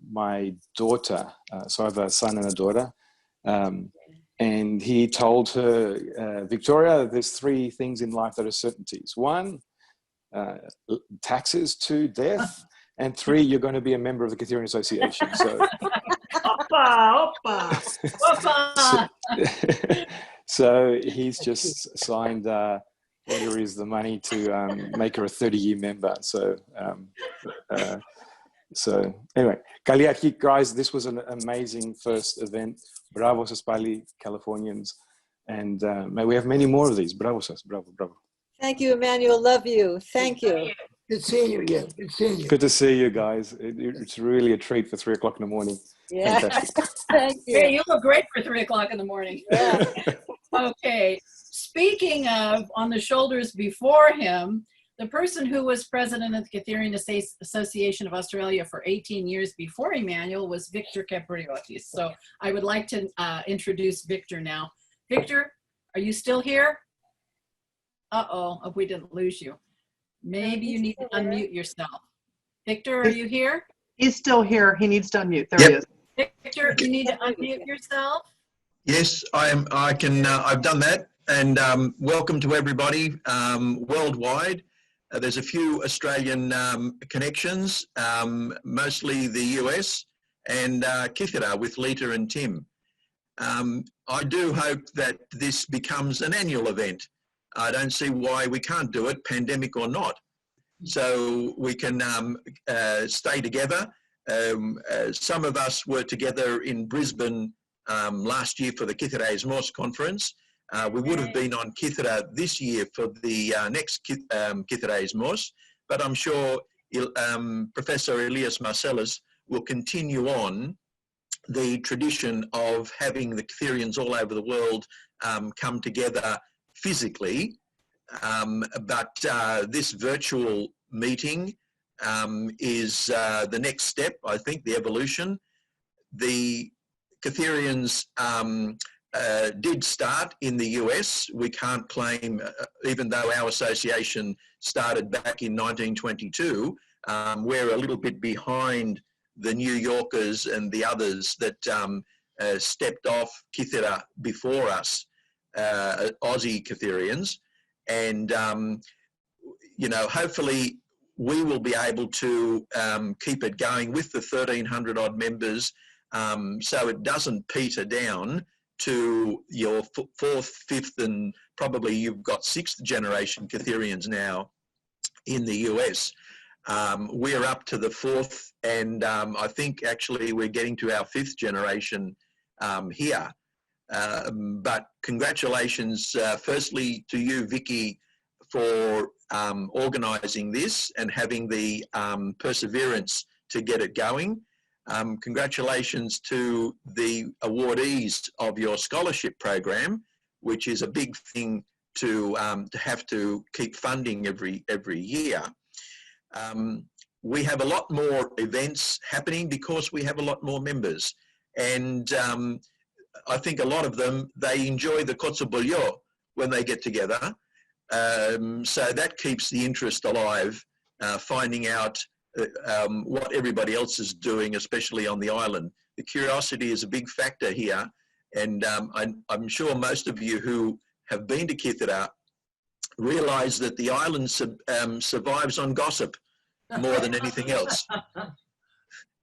my daughter, so I have a son and a daughter, and he told her, Victoria, there's 3 things in life that are certainties. 1, taxes. 2, death. And 3, you're going to be a member of the Kytherian Association. So, so he's just signed whatever is the money to make her a 30-year member. So, so anyway, Kaliaki, guys, this was an amazing first event. Bravo, Saspali, Californians. And may we have many more of these. Bravo, Sas. Bravo, bravo. Thank you, Emmanuel. Love you. Thank you. Good seeing you again. Good seeing you. Good to see you guys. It's really a treat for 3 o'clock in the morning. Yeah. Fantastic. Thank you. Hey, you look great for 3 o'clock in the morning. Yeah. Okay. Speaking of on the shoulders before him, the person who was president of the Kytherian Association of Australia for 18 years before Emmanuel was Victor Kepriotis. So I would like to introduce Victor now. Victor, are you still here? Uh-oh, hope we didn't lose you. Maybe you need to unmute yourself. Victor, are you here? He's still here. He needs to unmute. There he is. Victor, you need to unmute yourself. Yes, I am. I can. I've done that. And welcome to everybody worldwide. There's a few Australian connections, mostly the US and Kythera with Lita and Tim. I do hope that this becomes an annual event. I don't see why we can't do it, pandemic or not. So we can stay together. Some of us were together in Brisbane last year for the Kythera's Mos conference. We would have been on Kythera this year for the next Kythera's Mos, but I'm sure Professor Elias Marcellus will continue on the tradition of having the Kytherians all over the world come together physically, but this virtual meeting is the next step, I think, the evolution. The Kytherians did start in the US. We can't claim, even though our association started back in 1922, we're a little bit behind the New Yorkers and the others that stepped off Kythera before us, Aussie Kytherians. And, you know, hopefully we will be able to keep it going with the 1,300 odd members so it doesn't peter down to your 4th, 5th, and probably you've got 6th generation Kytherians now in the US. We're up to the 4th, and I think actually we're getting to our 5th generation here. But congratulations, firstly, to you, Vicky, for organising this and having the perseverance to get it going. Congratulations to the awardees of your scholarship program, which is a big thing to have to keep funding every year. We have a lot more events happening because we have a lot more members, and I think a lot of them, they enjoy the kotsobolyo when they get together. So that keeps the interest alive, finding out what everybody else is doing, especially on the island. The curiosity is a big factor here, and I'm sure most of you who have been to Kythera realize that the island survives on gossip more than anything else,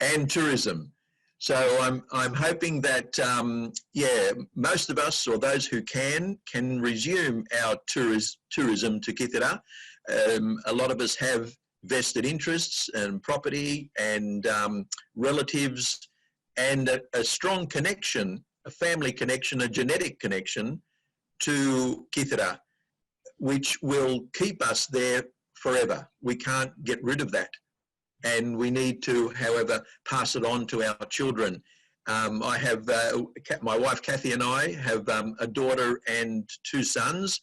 and tourism. So I'm hoping that, yeah, most of us, or those who can resume our tourism to Kythera. A lot of us have vested interests and property and relatives, and a strong connection, a family connection, a genetic connection to Kythera, which will keep us there forever. We can't get rid of that. And we need to, however, pass it on to our children. I have, my wife Kathy and I have a daughter and 2 sons.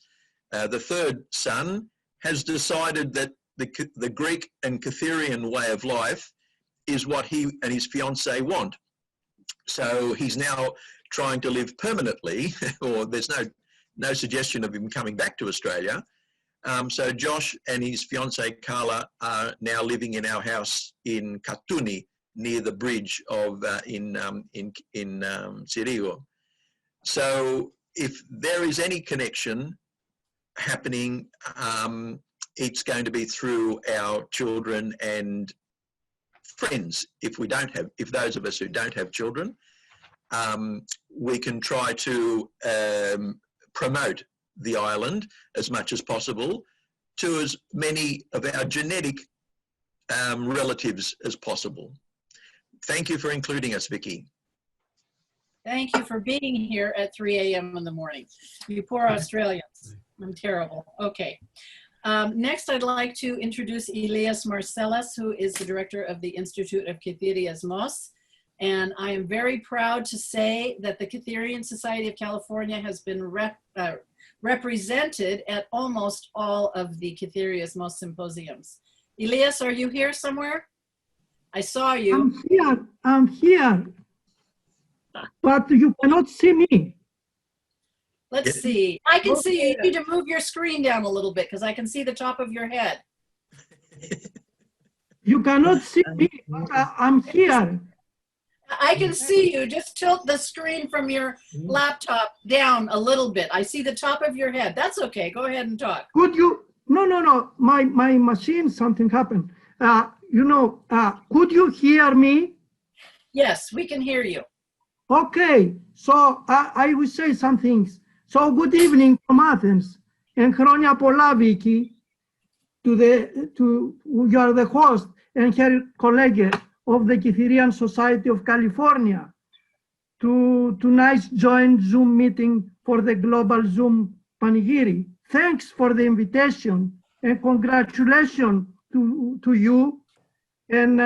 The third son has decided that the Greek and Kytherian way of life is what he and his fiancée want. So he's now trying to live permanently, or there's no suggestion of him coming back to Australia. So Josh and his fiancée Carla are now living in our house in Katuni, near the bridge of in Sirigo. So if there is any connection happening, it's going to be through our children and friends. If those of us who don't have children, we can try to promote the island as much as possible to as many of our genetic relatives as possible. Thank you for including us, Vicky. Thank you for being here at 3 a.m. in the morning. You poor Australians. I'm terrible. Okay. Next, I'd like to introduce Elias Marcellus, who is the director of the Institute of Kytheriasmos. And I am very proud to say that the Kytherian Society of California has been represented at almost all of the Kytheriasmos symposiums. Elias, are you here somewhere? I saw you. I'm here, but you cannot see me. Let's see. I can see you. You need to move your screen down a little bit because I can see the top of your head. You cannot see me, but I'm here. I can see you. Just tilt the screen from your laptop down a little bit. I see the top of your head. That's okay. Go ahead and talk. Could you? No. My machine, something happened. Could you hear me? Yes, we can hear you. Okay. So I will say some things. So good evening from Athens. And Χρόνια πολλά, Vicky, you are the host and her colleague of the Kytherian Society of California to tonight's joint Zoom meeting for the global Zoom Panigyri. Thanks for the invitation and congratulations to you and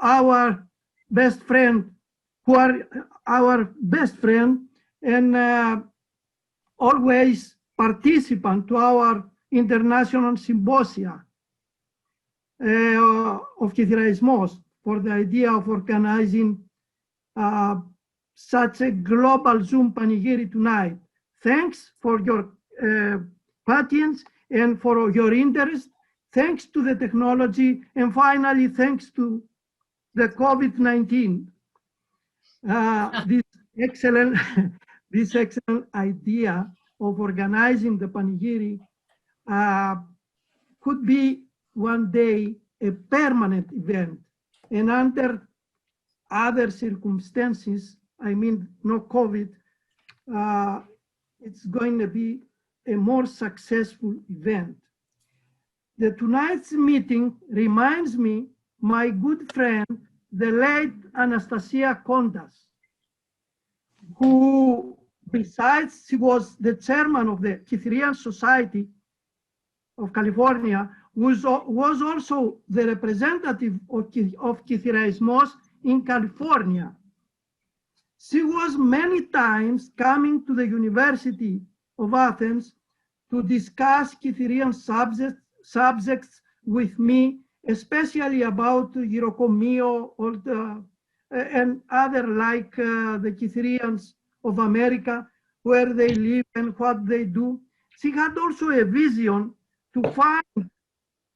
our best friend, who are our best friend and always participant to our international symposia of Kytheriasmos, for the idea of organizing such a global Zoom Panigyri tonight. Thanks for your patience and for your interest. Thanks to the technology, and finally, thanks to the COVID-19. This excellent idea of organizing the Panigyri could be one day a permanent event, and under other circumstances, I mean no COVID, it's going to be a more successful event. The tonight's meeting reminds me my good friend, the late Anastasia Kontas, who, besides she was the chairman of the Kytherian Society of California, was also the representative of Kytheriasmos in California. She was many times coming to the university of Athens to discuss Kytherian subjects with me, especially about Girocomio or and other like the Kytherians of America, where they live and what they do. She had also a vision to find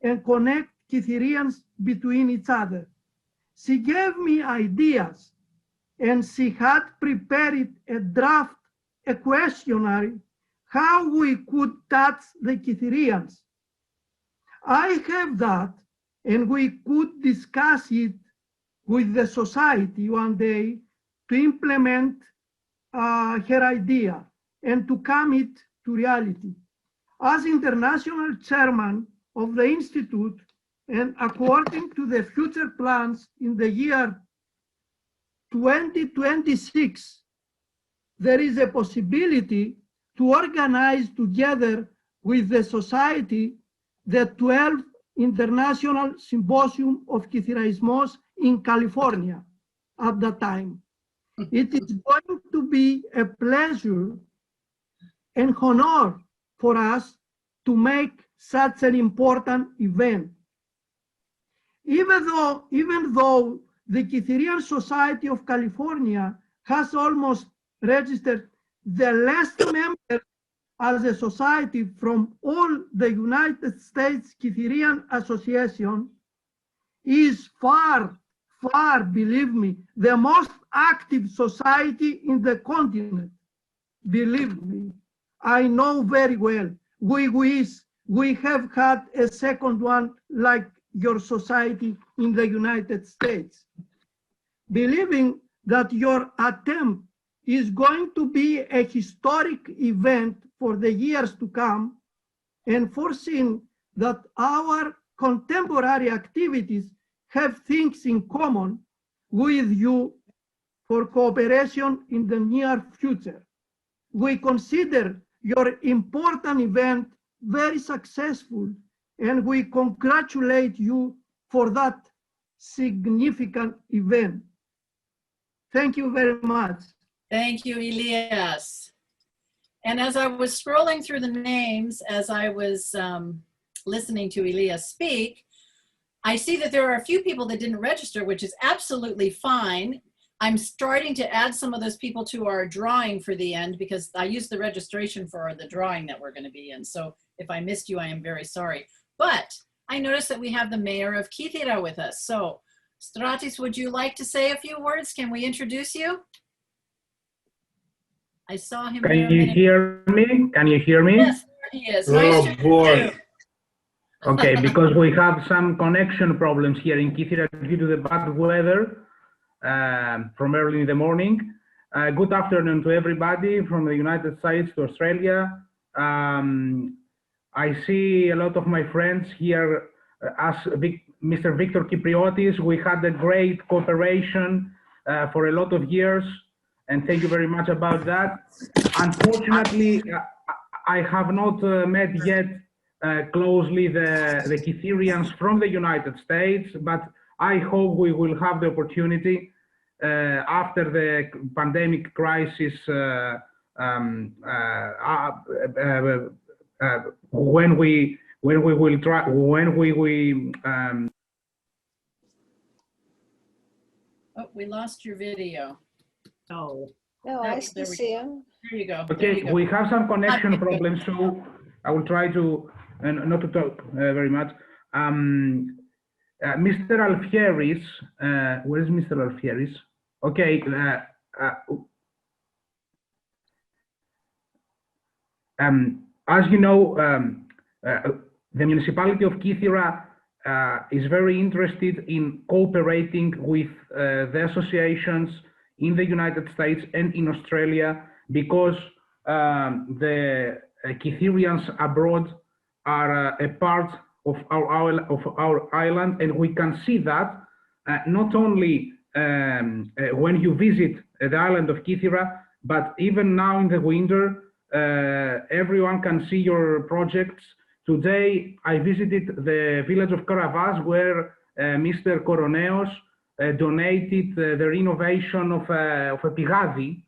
and connect Kytherians between each other. She gave me ideas, and she had prepared a questionnaire how we could touch the Kytherians. I have that, and we could discuss it with the society one day to implement her idea and to come it to reality. As international chairman of the Institute, and according to the future plans in the year 2026, there is a possibility to organize together with the society the 12th International Symposium of Kytheraismos in California at that time. It is going to be a pleasure and honor for us to make such an important event. Even though the Kytherian Society of California has almost registered the less members as a society from all the United States Kytherian Association, is far, believe me, the most active society in the continent. Believe me, I know very well. We wish we have had a second one like your society in the United States. Believing that your attempt is going to be a historic event for the years to come, and foreseeing that our contemporary activities have things in common with you for cooperation in the near future. We consider your important event very successful, and we congratulate you for that significant event. Thank you very much. Thank you, Elias. And as I was scrolling through the names, as I was listening to Elias speak, I see that there are a few people that didn't register, which is absolutely fine. I'm starting to add some of those people to our drawing for the end, because I used the registration for the drawing that we're going to be in. So if I missed you, I am very sorry. But I noticed that we have the mayor of Kythera with us. So Stratis, would you like to say a few words? Can we introduce you? I saw him. Can you hear me? Can you hear me? Yes, there he is. Nice to meet you. Okay, because we have some connection problems here in Kythera due to the bad weather from early in the morning. Good afternoon to everybody from the United States to Australia. I see a lot of my friends here as Mr. Victor Kypriotis. We had a great cooperation for a lot of years, and thank you very much about that. Unfortunately, I have not met yet closely the Kytherians from the United States, but I hope we will have the opportunity after the pandemic crisis when we will try Oh, we lost your video. Oh. No, I still see him. There you go. Okay, we have some connection problems, so I will try to not to talk very much. Mr. Alfieris, where is Mr. Alfieris? Okay. As you know, the municipality of Kythera is very interested in cooperating with the associations in the United States and in Australia, because the Kytherians abroad are a part of our island, and we can see that not only when you visit the island of Kythera, but even now in the winter, everyone can see your projects. Today, I visited the village of Karavas, where Mr. Koroneos donated the renovation of a pigadi,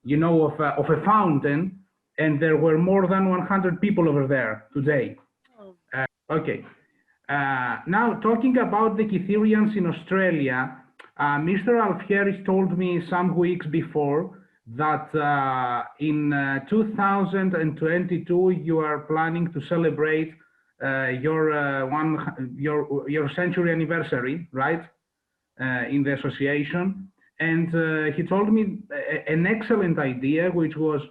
you know, of a fountain. and there were more than 100 people over there today. Okay. Now, talking about the Kytherians in Australia, Mr. Alfieris told me some weeks before that in 2022 you are planning to celebrate your century anniversary, right? In the association, and he told me an excellent idea, which was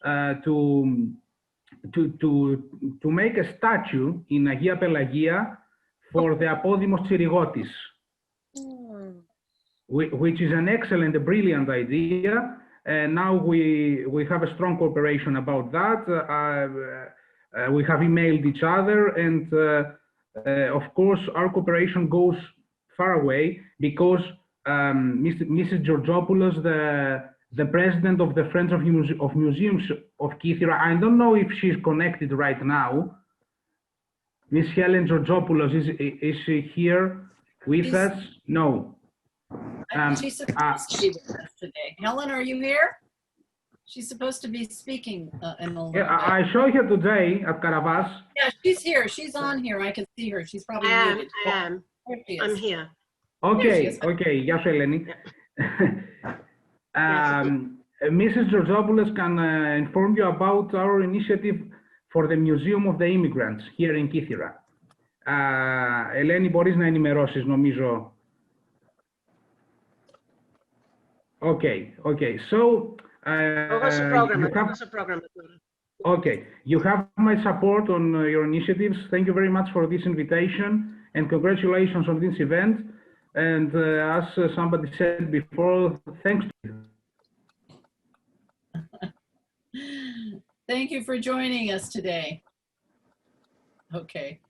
to make a statue in Αγία Pelagia for the Apódimos Chirigotis, which is an excellent, a brilliant idea. And now we have a strong cooperation about that. We have emailed each other, and of course our cooperation goes far away because Mrs. Georgopoulos, the president of the Friends of Museums of Kythera, I don't know if she's connected right now. Miss Helen Georgopoulos, is she here with us? No. She's supposed to be with us today. Helen, are you here? She's supposed to be speaking in a little bit. I saw her today at Caravas. Yeah, she's here. She's on here. I can see her. She's probably muted. I am. I'm here. Okay, okay. Γεια σου, Ελένη. Mrs. Georgopoulos can inform you about our initiative for the Museum of the Immigrants here in Kythera. Ελένη, μπορείς να ενημερώσεις, νομίζω. Okay, okay. So, okay, you have my support on your initiatives. Thank you very much for this invitation and congratulations on this event. And as somebody said before, thanks to you. Thank you for joining us today. Okay.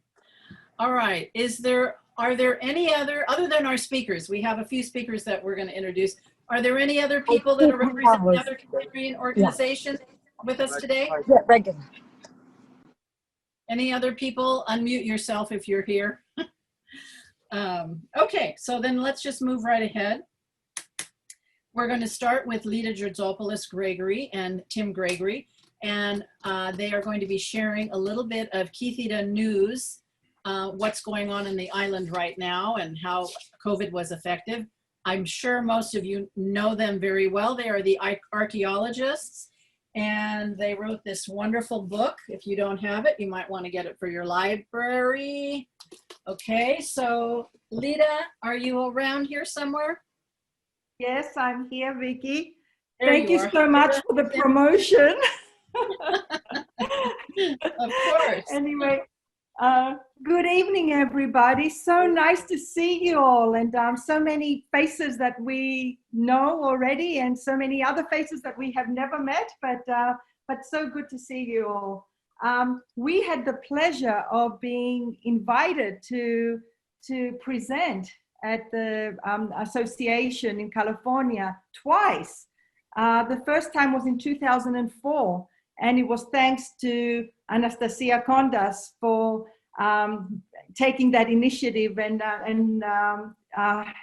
All right. Are there any other than our speakers? We have a few speakers that we're going to introduce. Are there any other people that are representing other Kytherian organizations with us today? Yeah, regular. Any other people? Unmute yourself if you're here. Okay, so then let's just move right ahead. We're going to start with Lida Georgopoulos Gregory and Tim Gregory, and they are going to be sharing a little bit of Kythera news, what's going on in the island right now and how COVID was effective. I'm sure most of you know them very well. They are the archaeologists, and they wrote this wonderful book. If you don't have it, you might want to get it for your library. Okay, so Lida, are you around here somewhere? Yes, I'm here, Vicky. There Thank you are. so much for the promotion. Of course. Anyway, good evening, everybody. So nice to see you all, and so many faces that we know already, and so many other faces that we have never met. But so good to see you all. We had the pleasure of being invited to present at the association in California twice. The first time was in 2004, and it was thanks to Anastasia Kondas for taking that initiative and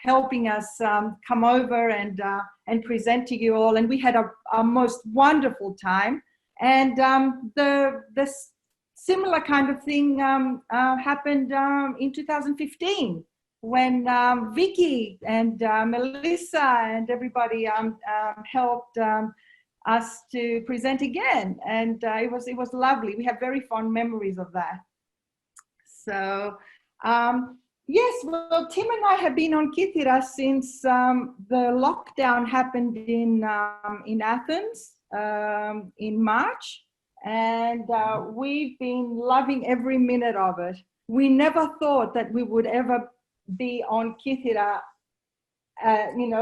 helping us come over and present to you all. And we had a most wonderful time. And the similar kind of thing happened in 2015 when Vicky and Melissa and everybody helped us to present again, and it was lovely. We have very fond memories of that. So yes, well, Tim and I have been on Kythera since the lockdown happened in Athens in March, and we've been loving every minute of it. We never thought that we would ever be on Kythera,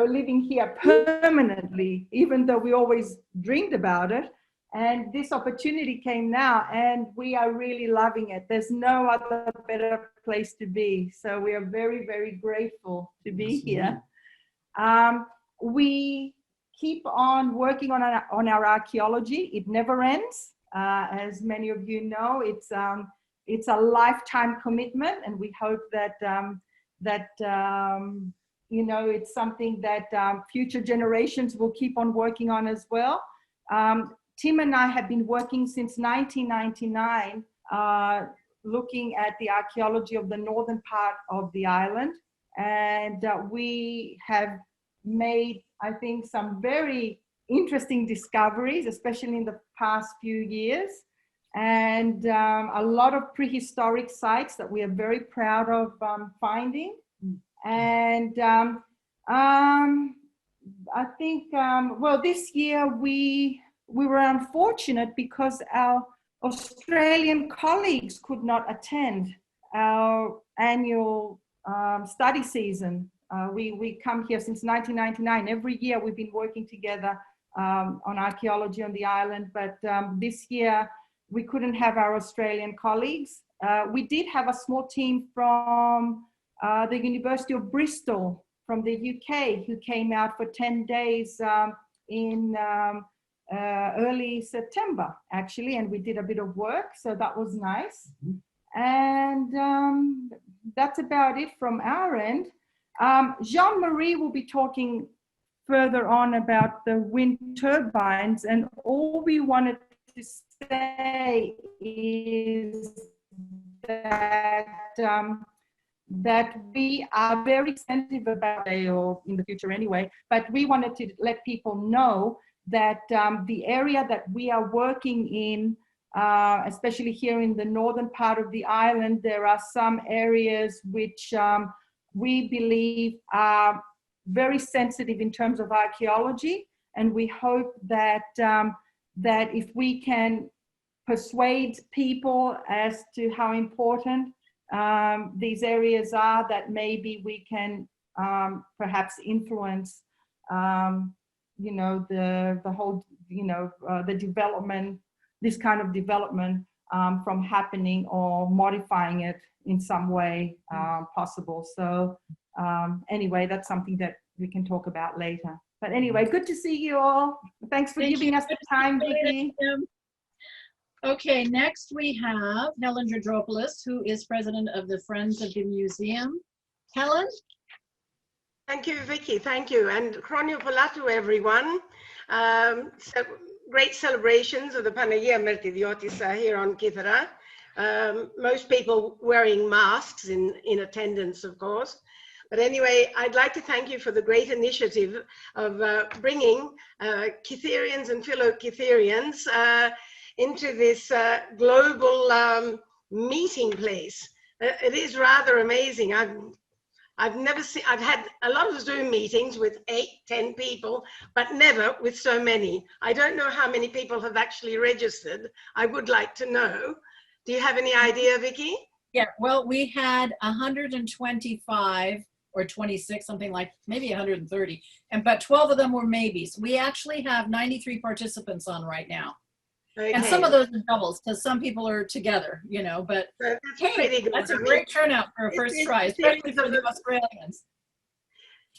living here permanently, even though we always dreamed about it. And this opportunity came now, and we are really loving it. There's no other better place to be. So we are very, very grateful to be here. We keep on working on our archaeology. It never ends. As many of you know, it's a lifetime commitment, and we hope that it's something that future generations will keep on working on as well. Tim and I have been working since 1999, looking at the archaeology of the northern part of the island. And we have made, I think, some very interesting discoveries, especially in the past few years. And a lot of prehistoric sites that we are very proud of finding. And I think, well, this year we were unfortunate because our Australian colleagues could not attend our annual study season. We come here since 1999. Every year we've been working together on archaeology on the island, but this year we couldn't have our Australian colleagues. We did have a small team from the University of Bristol from the UK who came out for 10 days in early September, actually, and we did a bit of work, so that was nice. And that's about it from our end. Jean-Marie will be talking further on about the wind turbines, and all we wanted to say is that that we are very sensitive about it, or in the future anyway, but we wanted to let people know that the area that we are working in, especially here in the northern part of the island, there are some areas which we believe are very sensitive in terms of archaeology, and we hope that that if we can persuade people as to how important these areas are, that maybe we can perhaps influence you know, the whole, you know, the development, this kind of development from happening or modifying it in some way possible. So anyway, that's something that we can talk about later. But anyway, good to see you all. Thanks for giving us the time, Vicky. Okay, next we have Helen Georgopoulos, who is president of the Friends of the Museum. Helen? Thank you, Vicky. Thank you. And Chronio Polatu, everyone. So great celebrations of the Panigyri Mertidiotis here on Kythera. Most people wearing masks in attendance, of course. But anyway, I'd like to thank you for the great initiative of bringing Kytherians and fellow Kytherians into this global meeting place. It is rather amazing. I've never seen, I've had a lot of Zoom meetings with 8, 10 people, but never with so many. I don't know how many people have actually registered. I would like to know. Do you have any idea, Vicky? Yeah, well, we had 125 or 26, something like maybe 130, but 12 of them were maybes. We actually have 93 participants on right now. Okay. And some of those are doubles because some people are together, you know, but that's, hey, that's a great turnout for a first try, especially for the Australians.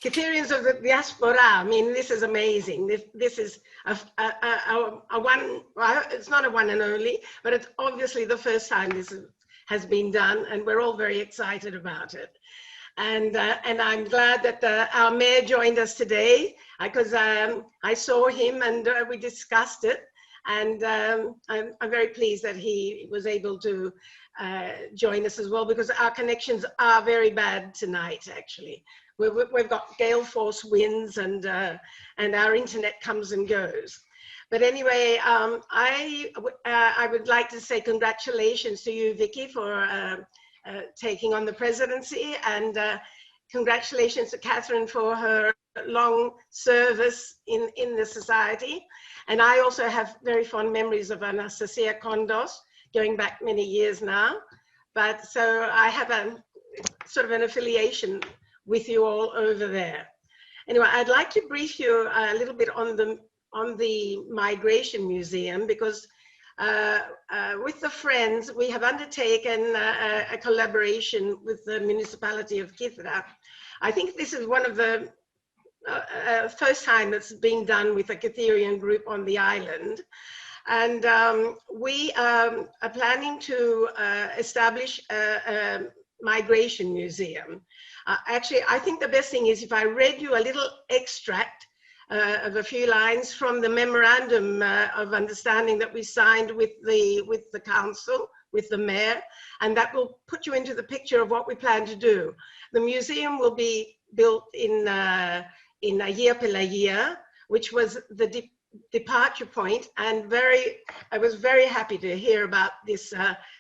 Kytherians of the diaspora, I mean, this is amazing. This is a one, well, it's not a one and only, but it's obviously the first time this has been done, and we're all very excited about it. And I'm glad that our mayor joined us today, because I saw him and we discussed it. And I'm very pleased that he was able to join us as well, because our connections are very bad tonight, actually. We've got gale force winds, and our internet comes and goes. But anyway, I would like to say congratulations to you, Vicky, for taking on the presidency, and congratulations to Catherine for her long service in the society. And I also have very fond memories of Anastasia Kondos, going back many years now. But so I have a sort of an affiliation with you all over there. Anyway, I'd like to brief you a little bit on the Migration Museum, because with the Friends, we have undertaken a collaboration with the municipality of Kythera. I think this is one of the first time that's being done with a Kytherian group on the island. And we are planning to establish a migration museum. Actually, I think the best thing is if I read you a little extract of a few lines from the memorandum of understanding that we signed with the council, with the mayor, and that will put you into the picture of what we plan to do. The museum will be built in Ayia Pelaya, which was the departure point, and I was very happy to hear about this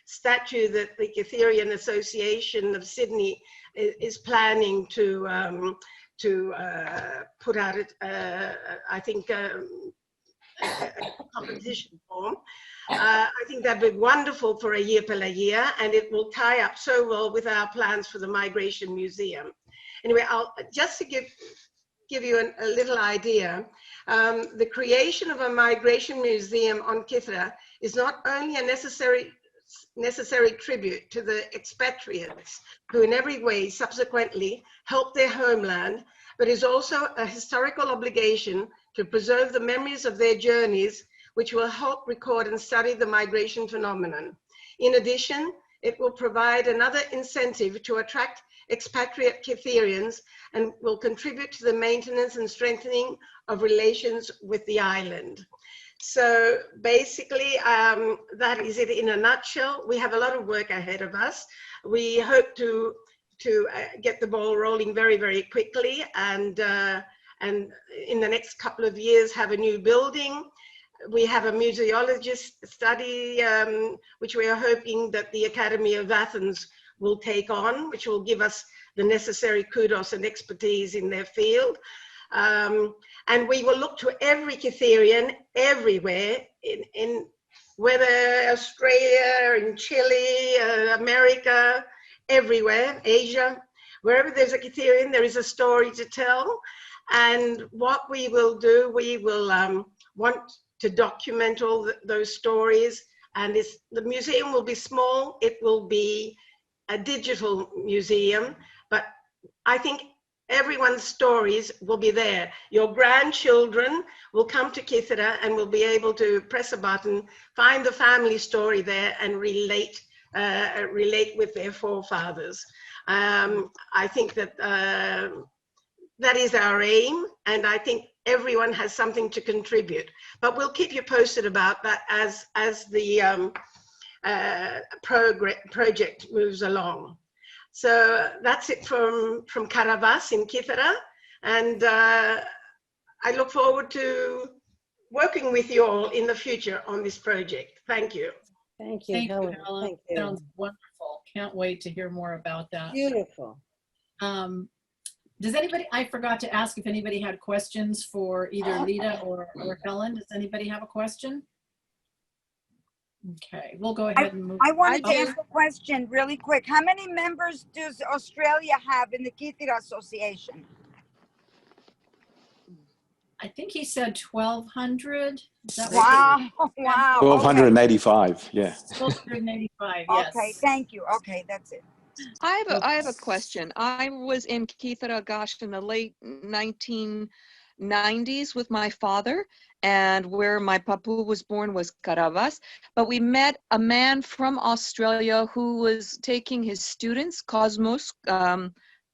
statue that the Kytherian Association of Sydney is planning to put out, I think, a competition form. I think that'd be wonderful for Ayia Pelaya, and it will tie up so well with our plans for the Migration Museum. Anyway, just to give you a little idea, the creation of a migration museum on Kythera is not only a necessary tribute to the expatriates who in every way subsequently helped their homeland, but is also a historical obligation to preserve the memories of their journeys, which will help record and study the migration phenomenon. In addition, it will provide another incentive to attract expatriate Kytherians and will contribute to the maintenance and strengthening of relations with the island. So basically, that is it in a nutshell. We have a lot of work ahead of us. We hope to get the ball rolling very, very quickly, and in the next couple of years have a new building. We have a museologist study, which we are hoping that the Academy of Athens will take on, which will give us the necessary kudos and expertise in their field. And we will look to every Kytherian everywhere, in whether Australia, in Chile, America, everywhere, Asia, wherever there's a Kytherian, there is a story to tell. And what we will do, we will want to document all those stories. And the museum will be small, it will be a digital museum, but I think everyone's stories will be there. Your grandchildren will come to Kythera and will be able to press a button, find the family story there and relate with their forefathers. I think that that is our aim, and I think everyone has something to contribute. But we'll keep you posted about that as the project moves along. So that's it from Caravas in Kythera, and I look forward to working with you all in the future on this project. Thank you. Thank you, Thank you, Helen. Helen. Thank you. Sounds wonderful. Can't wait to hear more about that. Beautiful. Does anybody, I forgot to ask if anybody had questions for either Lita or Helen. Does anybody have a question? Okay, we'll go ahead and move. I wanted to ask a question really quick. How many members does Australia have in the Kythera Association? I think he said 1,200. Is that Wow, right? wow. 1,285, yeah. 1,285, yes. Okay, thank you. Okay, that's it. I have a question. I was in Kythera, gosh, in the late 1990s with my father, and where my papu was born was Caravas. But we met a man from Australia who was taking his students, Cosmos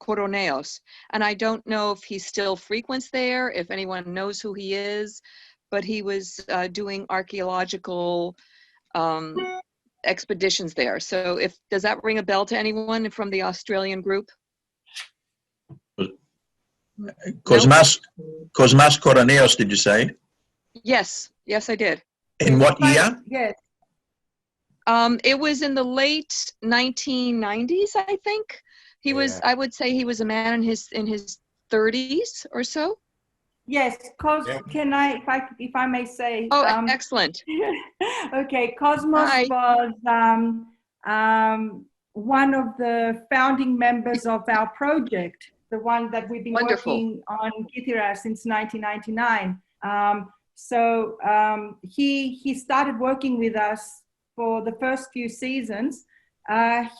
Coroneos. And I don't know if he still frequents there, if anyone knows who he is, but he was doing archaeological expeditions there. So does that ring a bell to anyone from the Australian group? Cosmas Coroneos, did you say? Yes, I did. In what year? Yes. It was in the late 1990s, I think. He was, I would say he was a man in his 30s or so. Yes, can if I may say? Oh, excellent. Okay, Cosmos was one of the founding members of our project, the one that we've been working on Kythera since 1999. He started working with us for the first few seasons.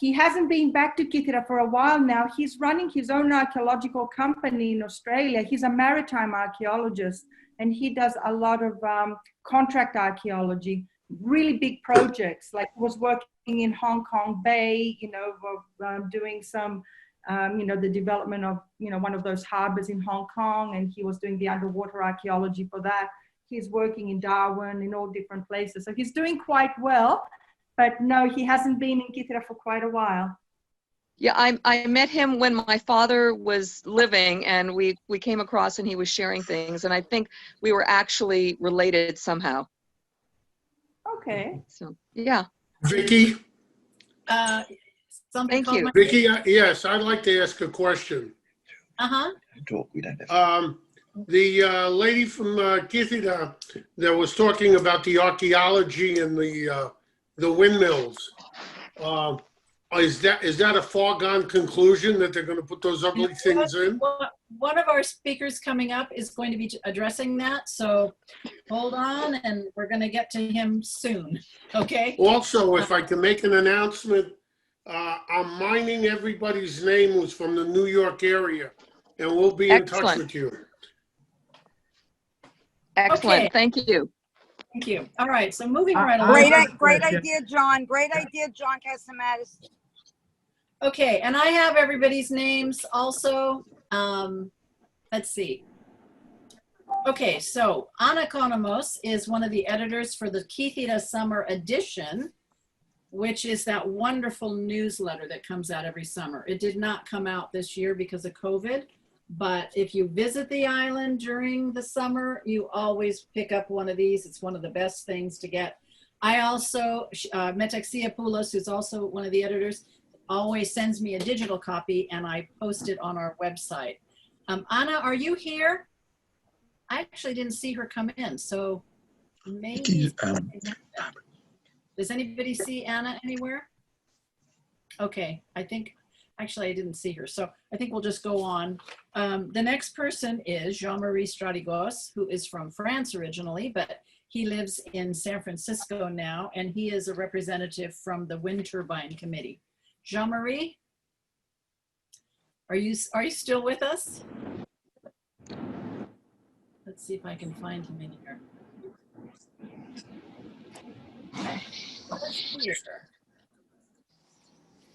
He hasn't been back to Kythera for a while now. He's running his own archaeological company in Australia. He's a maritime archaeologist, and he does a lot of contract archaeology, really big projects, like he was working in Hong Kong Bay, doing some the development of, one of those harbors in Hong Kong, and he was doing the underwater archaeology for that. He's working in Darwin, in all different places. So he's doing quite well, but no, he hasn't been in Kythera for quite a while. Yeah, I met him when my father was living, and we came across and he was sharing things, and I think we were actually related somehow. Okay. So, yeah. Vicky? Something Thank you. Vicky, yes, I'd like to ask a question. The lady from Kythera that was talking about the archaeology and the windmills, is that a foregone conclusion that they're going to put those ugly things in? One of our speakers coming up is going to be addressing that, so hold on, and we're going to get to him soon, okay? Also, if I can make an announcement, I'm mining everybody's name who's from the New York area, and we'll be in touch with you. Excellent. Okay. Thank you. Thank you. All right, so moving right along. Great idea, John. Great idea, John Casamatis. Okay, and I have everybody's names also. Let's see. Okay, so Anna Konomos is one of the editors for the Kythera Summer Edition, which is that wonderful newsletter that comes out every summer. It did not come out this year because of COVID, but if you visit the island during the summer, you always pick up one of these. It's one of the best things to get. I also, Metaxiapoulos, who's also one of the editors, always sends me a digital copy, and I post it on our website. Anna, are you here? I actually didn't see her come in, so maybe. Does anybody see Anna anywhere? Okay, I think, actually I didn't see her, so I think we'll just go on. The next person is Jean-Marie Stradigos, who is from France originally, but he lives in San Francisco now, and he is a representative from the Wind Turbine Committee. Jean-Marie, are you still with us? Let's see if I can find him in here.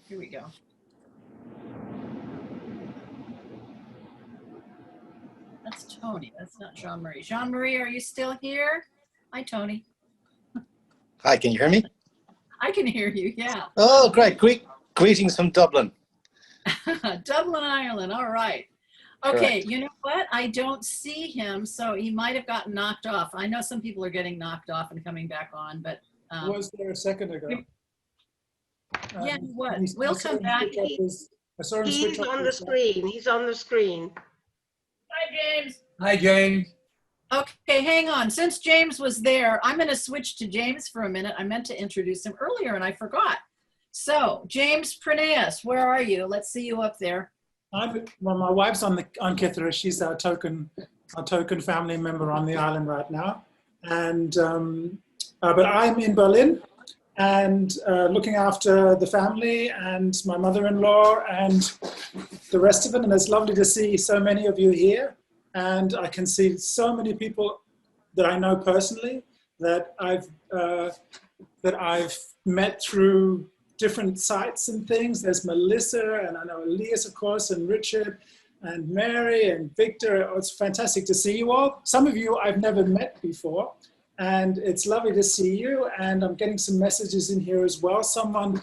Here we go. That's Tony. That's not Jean-Marie. Jean-Marie, are you still here? Hi, Tony. Hi, can you hear me? I can hear you, yeah. Oh, great. Greetings from Dublin. Dublin, Ireland. All right. Okay, Correct. you know what? I don't see him, so he might have gotten knocked off. I know some people are getting knocked off and coming back on, but Was there a second ago? Yeah, he was. We'll come back. He's on the screen. He's on the screen. Hi, James. Hi, James. Okay, hang on. Since James was there, I'm going to switch to James for a minute. I meant to introduce him earlier and I forgot. So, James Prineas, where are you? Let's see you up there. Well, my wife's on Kythera. She's our token family member on the island right now, and but I'm in Berlin and looking after the family and my mother-in-law and the rest of it. And it's lovely to see so many of you here, and I can see so many people that I know personally that I've met through different sites and things. There's Melissa, and I know Elias, of course, and Richard, and Mary, and Victor. Oh, it's fantastic to see you all. Some of you I've never met before, and it's lovely to see you. And I'm getting some messages in here as well. Someone,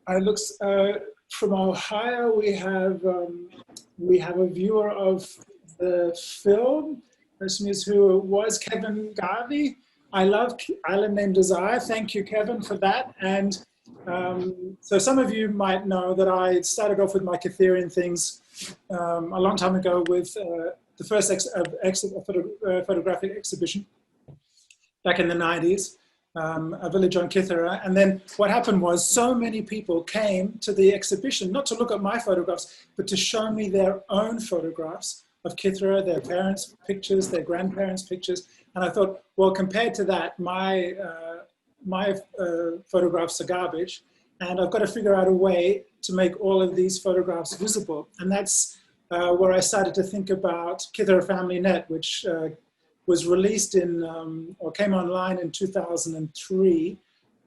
looks from Ohio. We have a viewer of the film. This is who was Kevin Garvey. I love Island Named Desire. Thank you, Kevin, for that. And so some of you might know that I started off with my Kytherian things a long time ago with the first photographic exhibition back in the 90s, a village on Kythera. And then what happened was so many people came to the exhibition, not to look at my photographs, but to show me their own photographs of Kythera, their parents' pictures, their grandparents' pictures. And I thought, well, compared to that, my photographs are garbage, and I've got to figure out a way to make all of these photographs visible. And that's where I started to think about Kythera Family Net, which was released in, or came online in 2003,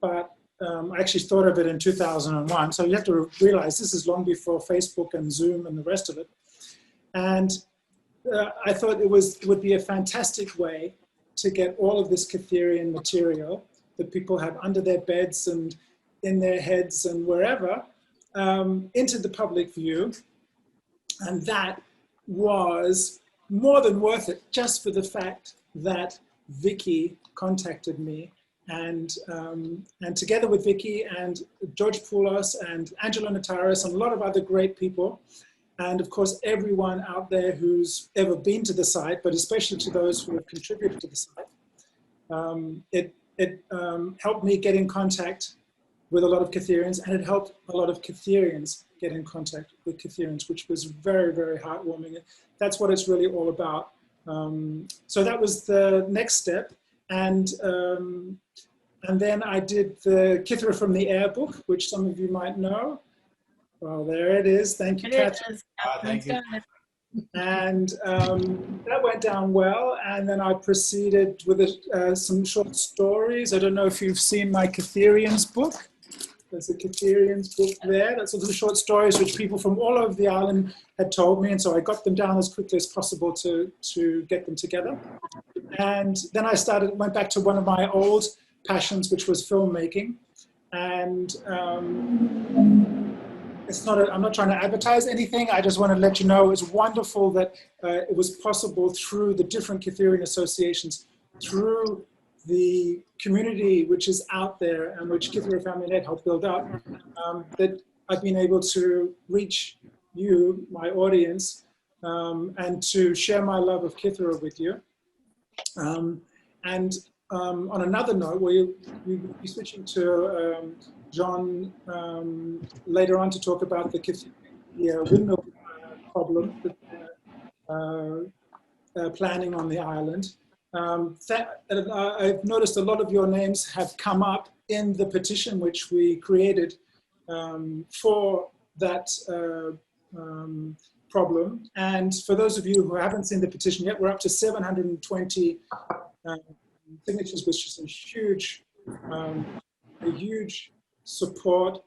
but I actually thought of it in 2001. So you have to realize this is long before Facebook and Zoom and the rest of it. And I thought it would be a fantastic way to get all of this Kytherian material that people have under their beds and in their heads and wherever into the public view. And that was more than worth it, just for the fact that Vicky contacted me, and together with Vicky and George Poulos and Angela Notaris and a lot of other great people, and of course everyone out there who's ever been to the site, but especially to those who have contributed to the site, it helped me get in contact with a lot of Kytherians, and it helped a lot of Kytherians get in contact with Kytherians, which was very, very heartwarming. That's what it's really all about. So that was the next step. And then I did the Kythera from the Air book, which some of you might know. Well, there it is. Thank you, Catherine. Thank you. And that went down well. And then I proceeded with some short stories. I don't know if you've seen my Kytherians book. There's a Kytherians book there. That's all the short stories which people from all over the island had told me. And so I got them down as quickly as possible to get them together. And then I went back to one of my old passions, which was filmmaking. And I'm not trying to advertise anything. I just want to let you know it's wonderful that it was possible through the different Kytherian associations, through the community which is out there and which Kythera Family Net helped build up, that I've been able to reach you, my audience, and to share my love of Kythera with you. On another note, we'll be switching to John later on to talk about the windmill problem that they're planning on the island. I've noticed a lot of your names have come up in the petition which we created for that problem. And for those of you who haven't seen the petition yet, we're up to 720 signatures, which is a huge support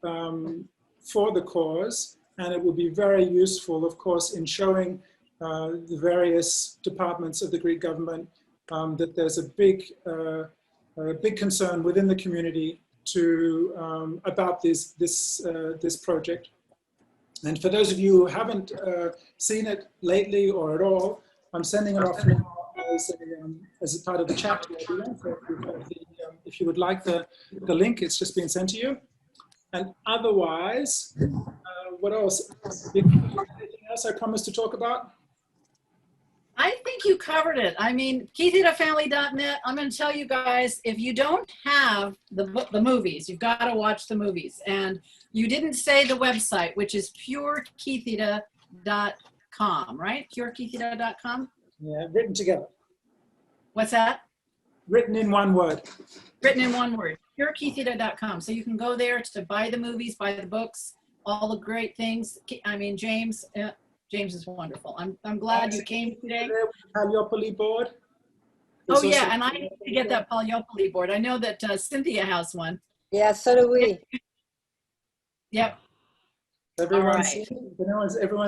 for the cause. And it will be very useful, of course, in showing the various departments of the Greek government that there's a big concern within the community about this project. And for those of you who haven't seen it lately or at all, I'm sending it off now as a part of the chat to everyone. So if you would like the link, it's just been sent to you. And otherwise, what else? Anything else I promised to talk about? I think you covered it. I mean, KSOCA.family.net, I'm going to tell you guys, if you don't have the movies, you've got to watch the movies. And you didn't say the website, which is purekethida.com, right? purekethida.com? Yeah, written together. What's that? Written in one word. Written in one word. purekethida.com. So you can go there to buy the movies, buy the books, all the great things. I mean, James is wonderful. I'm glad you came today. Palyopoli board. Oh yeah, and I need to get that Palyopoli board. I know that Cynthia has one. Yeah, so do we. Yep. Everyone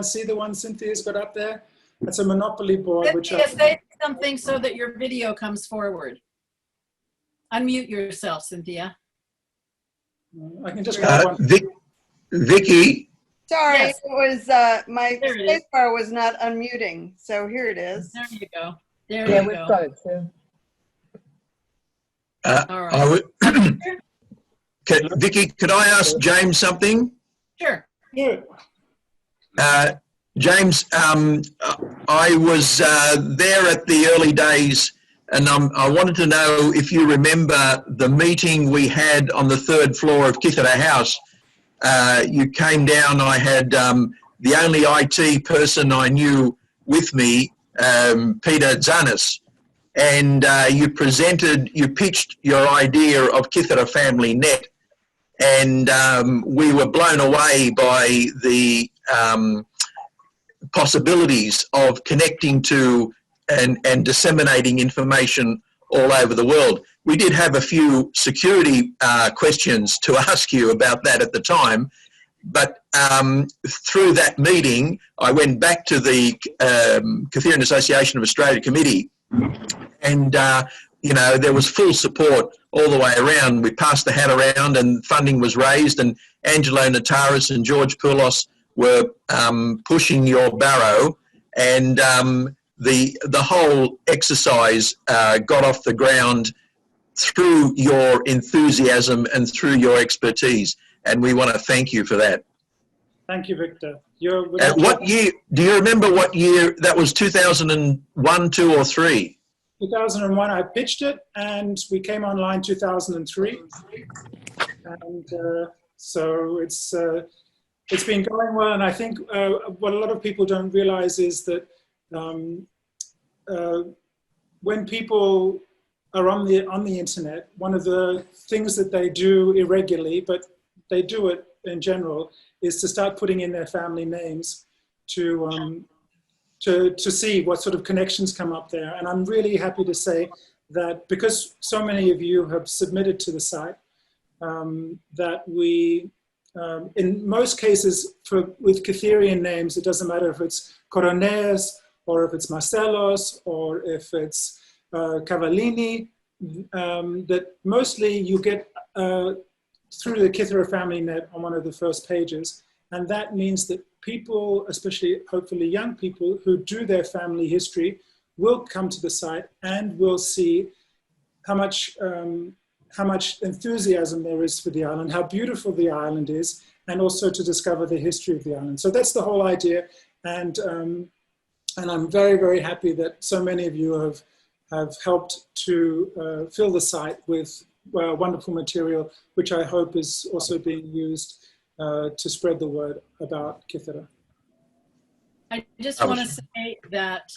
see the one Cynthia's got up there? That's a Monopoly board. Cynthia, say something so that your video comes forward. Unmute yourself, Cynthia. I can just Vicky. Sorry, Yes. it was my There it is. space bar was not unmuting. So here it is. There you go. There you go. All right. Vicky, could I ask James something? Sure. Yeah. James, I was there at the early days, and I wanted to know if you remember the meeting we had on the 3rd floor of Kythera House. You came down, I had the only IT person I knew with me, Peter Zanis, and you pitched your idea of Kythera Family Net, and we were blown away by the possibilities of connecting to and disseminating information all over the world. we did have a few security questions to ask you about that at the time. But through that meeting, I went back to the Kytherian Association of Australia Committee, and you know, there was full support all the way around. We passed the hat around and funding was raised, and Angelo Notaris and George Poulos were pushing your barrow, and the whole exercise got off the ground through your enthusiasm and through your expertise. And we want to thank you for that. Thank you, Victor. What year, do you remember what year that was? 2001, 2 or 3? 2001, I pitched it, and we came online 2003. And so it's been going well. And I think what a lot of people don't realize is that when people are on the internet, one of the things that they do irregularly, but they do it in general, is to start putting in their family names to see what sort of connections come up there. And I'm really happy to say that because so many of you have submitted to the site, that we, in most cases, with Kytherian names, it doesn't matter if it's Corones, or if it's Marcelos, or if it's Cavallini, that mostly you get through the Kythera family net on one of the first pages. And that means that people, especially hopefully young people who do their family history, will come to the site and will see how much enthusiasm there is for the island, how beautiful the island is, and also to discover the history of the island. So that's the whole idea. And I'm very, very happy that so many of you have helped to fill the site with wonderful material, which I hope is also being used to spread the word about Kythera. I just want to say that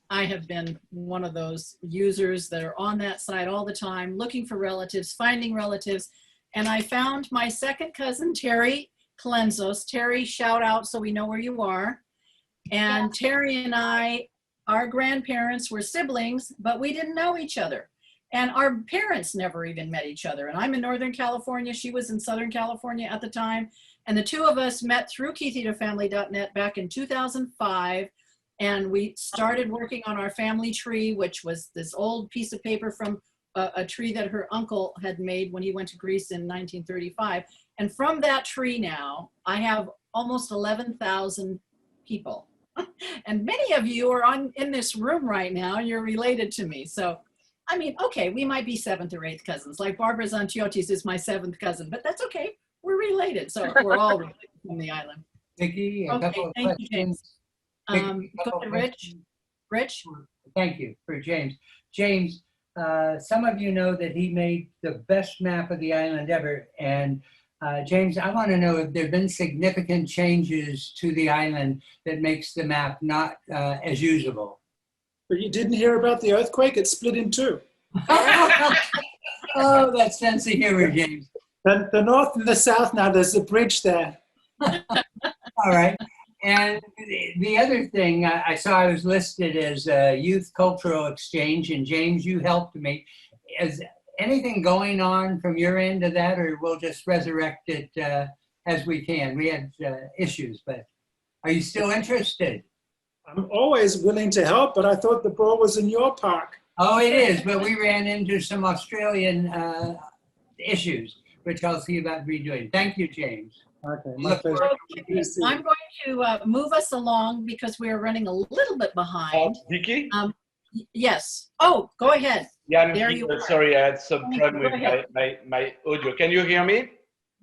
I have been one of those users that are on that site all the time, looking for relatives, finding relatives. And I found my second cousin, Terry Calenzos. Terry, shout out so we know where you are. And Terry and I, our grandparents were siblings, but we didn't know each other. And our parents never even met each other. And I'm in Northern California. She was in Southern California at the time. And the two of us met through KytheraFamily.net back in 2005. And we started working on our family tree, which was this old piece of paper from a tree that her uncle had made when he went to Greece in 1935. And from that tree now, I have almost 11,000 people. And many of you are in this room right now, and you're related to me. So, I mean, okay, we might be 7th or 8th cousins. Like Barbara Zantiotis is my 7th cousin, but that's okay. We're related. So we're all related from the island. Vicki, a couple of thank you, James. questions. Go ahead, Rich. Rich? Thank you for James. James, some of you know that he made the best map of the island ever. And James, I want to know if there have been significant changes to the island that makes the map not as usable. But you didn't hear about the earthquake? It split in two. Oh, that sense of humor, James. The north and the south now, there's a bridge there. All right. And the other thing, I saw I was listed as a youth cultural exchange, and James, you helped me. Is anything going on from your end of that, or we'll just resurrect it as we can? We had issues, but are you still interested? I'm always willing to help, but I thought the ball was in your park. Oh, it is, but we ran into some Australian issues, which I'll see about redoing. Thank you, James. Okay, my pleasure. I'm going to move us along because we are running a little bit behind. Vicky? Yes. Oh, go ahead. Yeah, I'm there here. you are. Sorry, I had some problem with my audio. Can you hear me?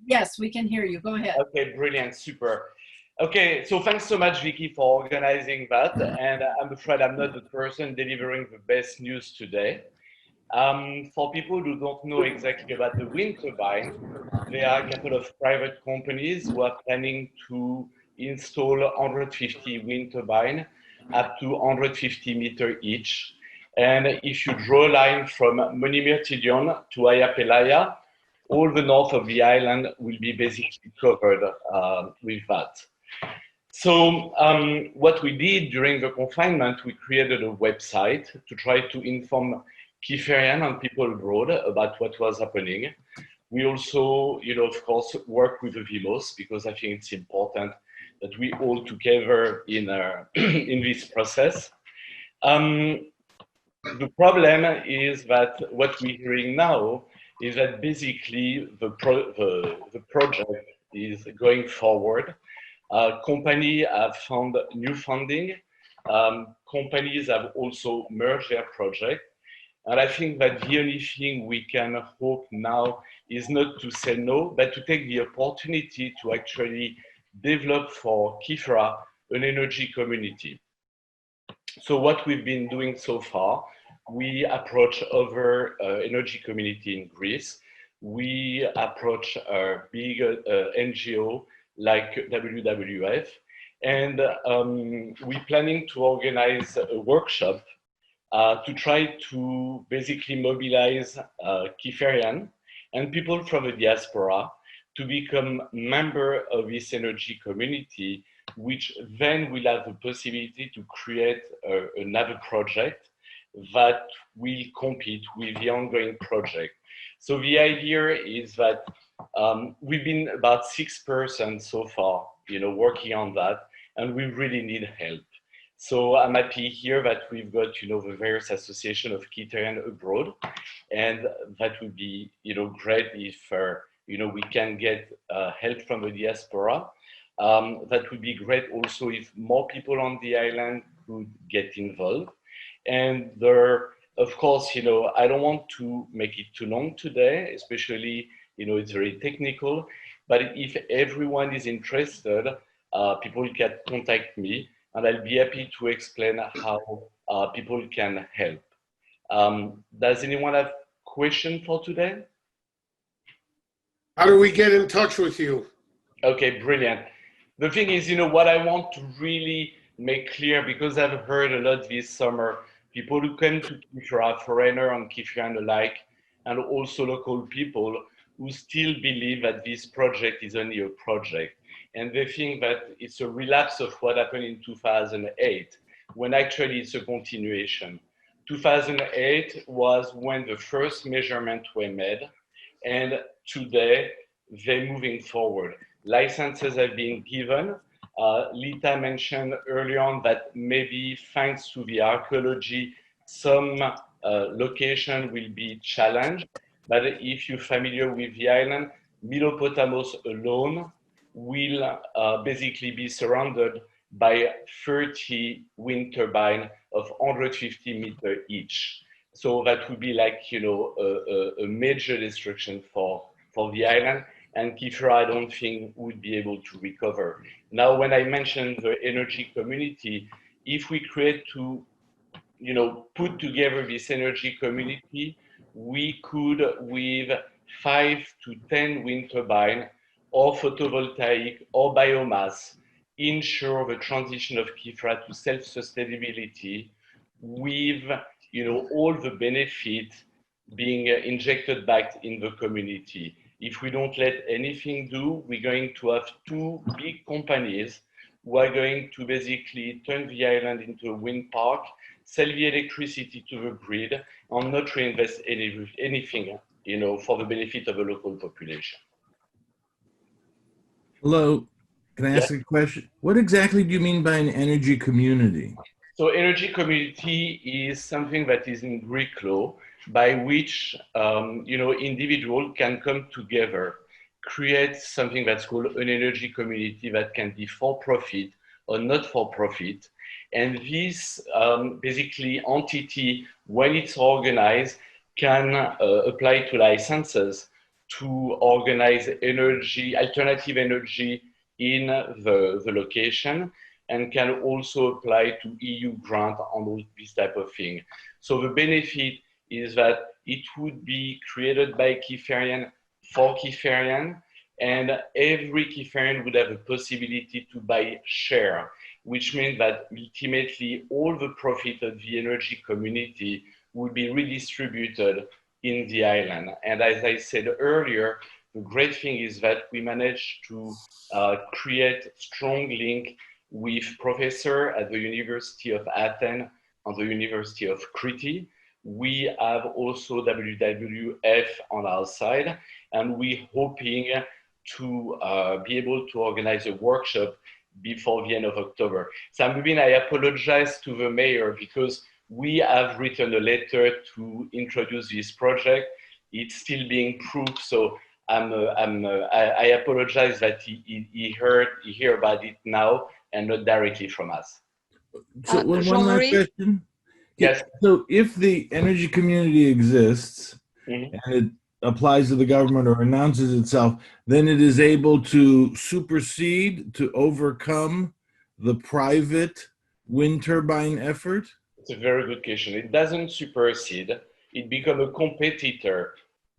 Yes, we can hear you. Go ahead. Okay, brilliant, super. Okay, so thanks so much, Vicky, for organizing that. And I'm afraid I'm not the person delivering the best news today. For people who don't know exactly about the wind turbine, there are a couple of private companies who are planning to install 150 wind turbines up to 150 meters each. And if you draw a line from Monimirtidion to Ayapelaya, all the north of the island will be basically covered with that. So what we did during the confinement, we created a website to try to inform Kytherian and people abroad about what was happening. We also, of course, work with the VIMOS because I think it's important that we all together in in this process. The problem is that what we're hearing now is that basically the project is going forward. Companies have found new funding. Companies have also merged their project. And I think that the only thing we can hope now is not to say no, but to take the opportunity to actually develop for Kythera an energy community. So what we've been doing so far, we approach other energy community in Greece. We approach a big NGO like WWF, and we're planning to organize a workshop to try to basically mobilize Kytherian and people from the diaspora to become member of this energy community, which then will have the possibility to create another project that will compete with the ongoing project. So the idea is that we've been about 6% so far, working on that, and we really need help. So I'm happy here that we've got, the various associations of Kytherian abroad, and that would be, great if, we can get help from the diaspora. That would be great also if more people on the island could get involved. And there, of course, I don't want to make it too long today, especially, it's very technical, but if everyone is interested, people can contact me, and I'll be happy to explain how people can help. Does anyone have question for today? How do we get in touch with you? Okay, brilliant. The thing is, what I want to really make clear, because I've heard a lot this summer, people who come to Kythera, foreigner and Kytherian alike, and also local people who still believe that this project is only a project. And they think that it's a relapse of what happened in 2008, when actually it's a continuation. 2008 was when the first measurements were made, and today they're moving forward. Licenses have been given. Lita mentioned earlier on that maybe thanks to the archaeology, some location will be challenged. But if you're familiar with the island, Milopotamos alone will basically be surrounded by 30 wind turbines of 150 meters each. So that would be like, a major destruction for the island, and Kythera, I don't think, would be able to recover. Now, when I mentioned the energy community, if we create to, put together this energy community, we could, with 5 to 10 wind turbines, or photovoltaic, or biomass, ensure the transition of Kythera to self-sustainability with, all the benefits being injected back in the community. If we don't let anything do, we're going to have two big companies who are going to basically turn the island into a wind park, sell the electricity to the grid, and not reinvest anything, for the benefit of the local population. Hello, can I ask a question? What exactly do you mean by an energy community? So energy community is something that is in Greek law, by which individuals can come together, create something that's called an energy community that can be for profit or not for profit. And this basically entity, when it's organized, can apply to licenses to organize energy, alternative energy in the location, and can also apply to EU grant on all this type of thing. So the benefit is that it would be created by Kytherian for Kytherian, and every Kytherian would have a possibility to buy share, which means that ultimately all the profit of the energy community would be redistributed in the island. And as I said earlier, the great thing is that we managed to create strong link with professors at the University of Athens and the University of Crete, We have also WWF on our side, and we're hoping to be able to organize a workshop before the end of October. So I apologize to the mayor because we have written a letter to introduce this project. It's still being proved, so I apologize that he hear about it now and not directly from us. So one last question. Yes. So if the energy community exists and it applies to the government or announces itself, then it is able to supersede, to overcome the private wind turbine effort? It's a very good question. It doesn't supersede. It becomes a competitor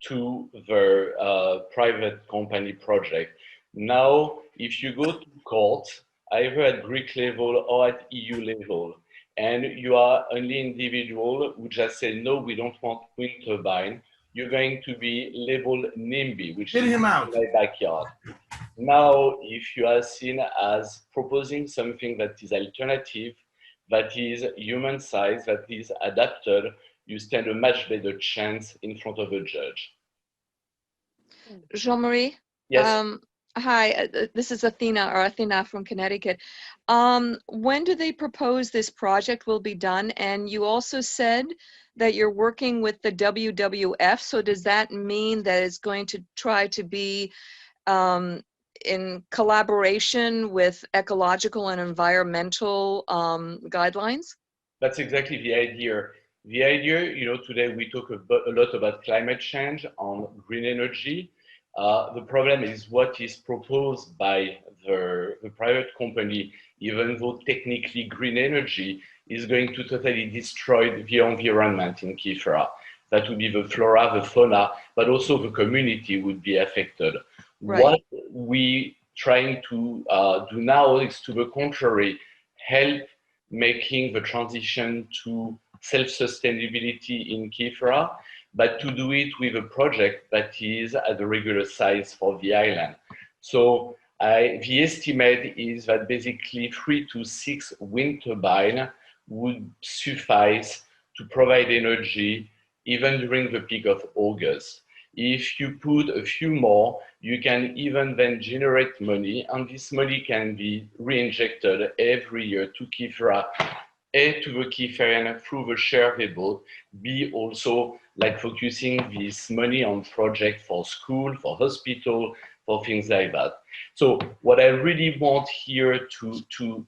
to the private company project. Now, if you go to court, either at Greek level or at EU level, and you are only individual who just say, no, we don't want wind turbine, you're going to be labeled NIMBY, which Get is him out. in my backyard. Now, if you are seen as proposing something that is alternative, that is human size, that is adapted, you stand a much better chance in front of a judge. Jean-Marie? Yes. Hi, this is Athena from Connecticut. When do they propose this project will be done? And you also said that you're working with the WWF. So does that mean that it's going to try to be in collaboration with ecological and environmental guidelines? That's exactly the idea. The idea, today we talk a lot about climate change on green energy. The problem is what is proposed by the private company, even though technically green energy is going to totally destroy the environment in Kythera. That would be the flora, the fauna, but also the community would be affected. Right. What we trying to do now is, to the contrary, help making the transition to self-sustainability in Kythera, but to do it with a project that is at the regular size for the island. So the estimate is that basically 3 to 6 wind turbines would suffice to provide energy even during the peak of August. If you put a few more, you can even then generate money, and this money can be reinjected every year to Kythera, A, to the Kytherian through the share table, B, also like focusing this money on projects for school, for hospital, for things like that. So what I really want here to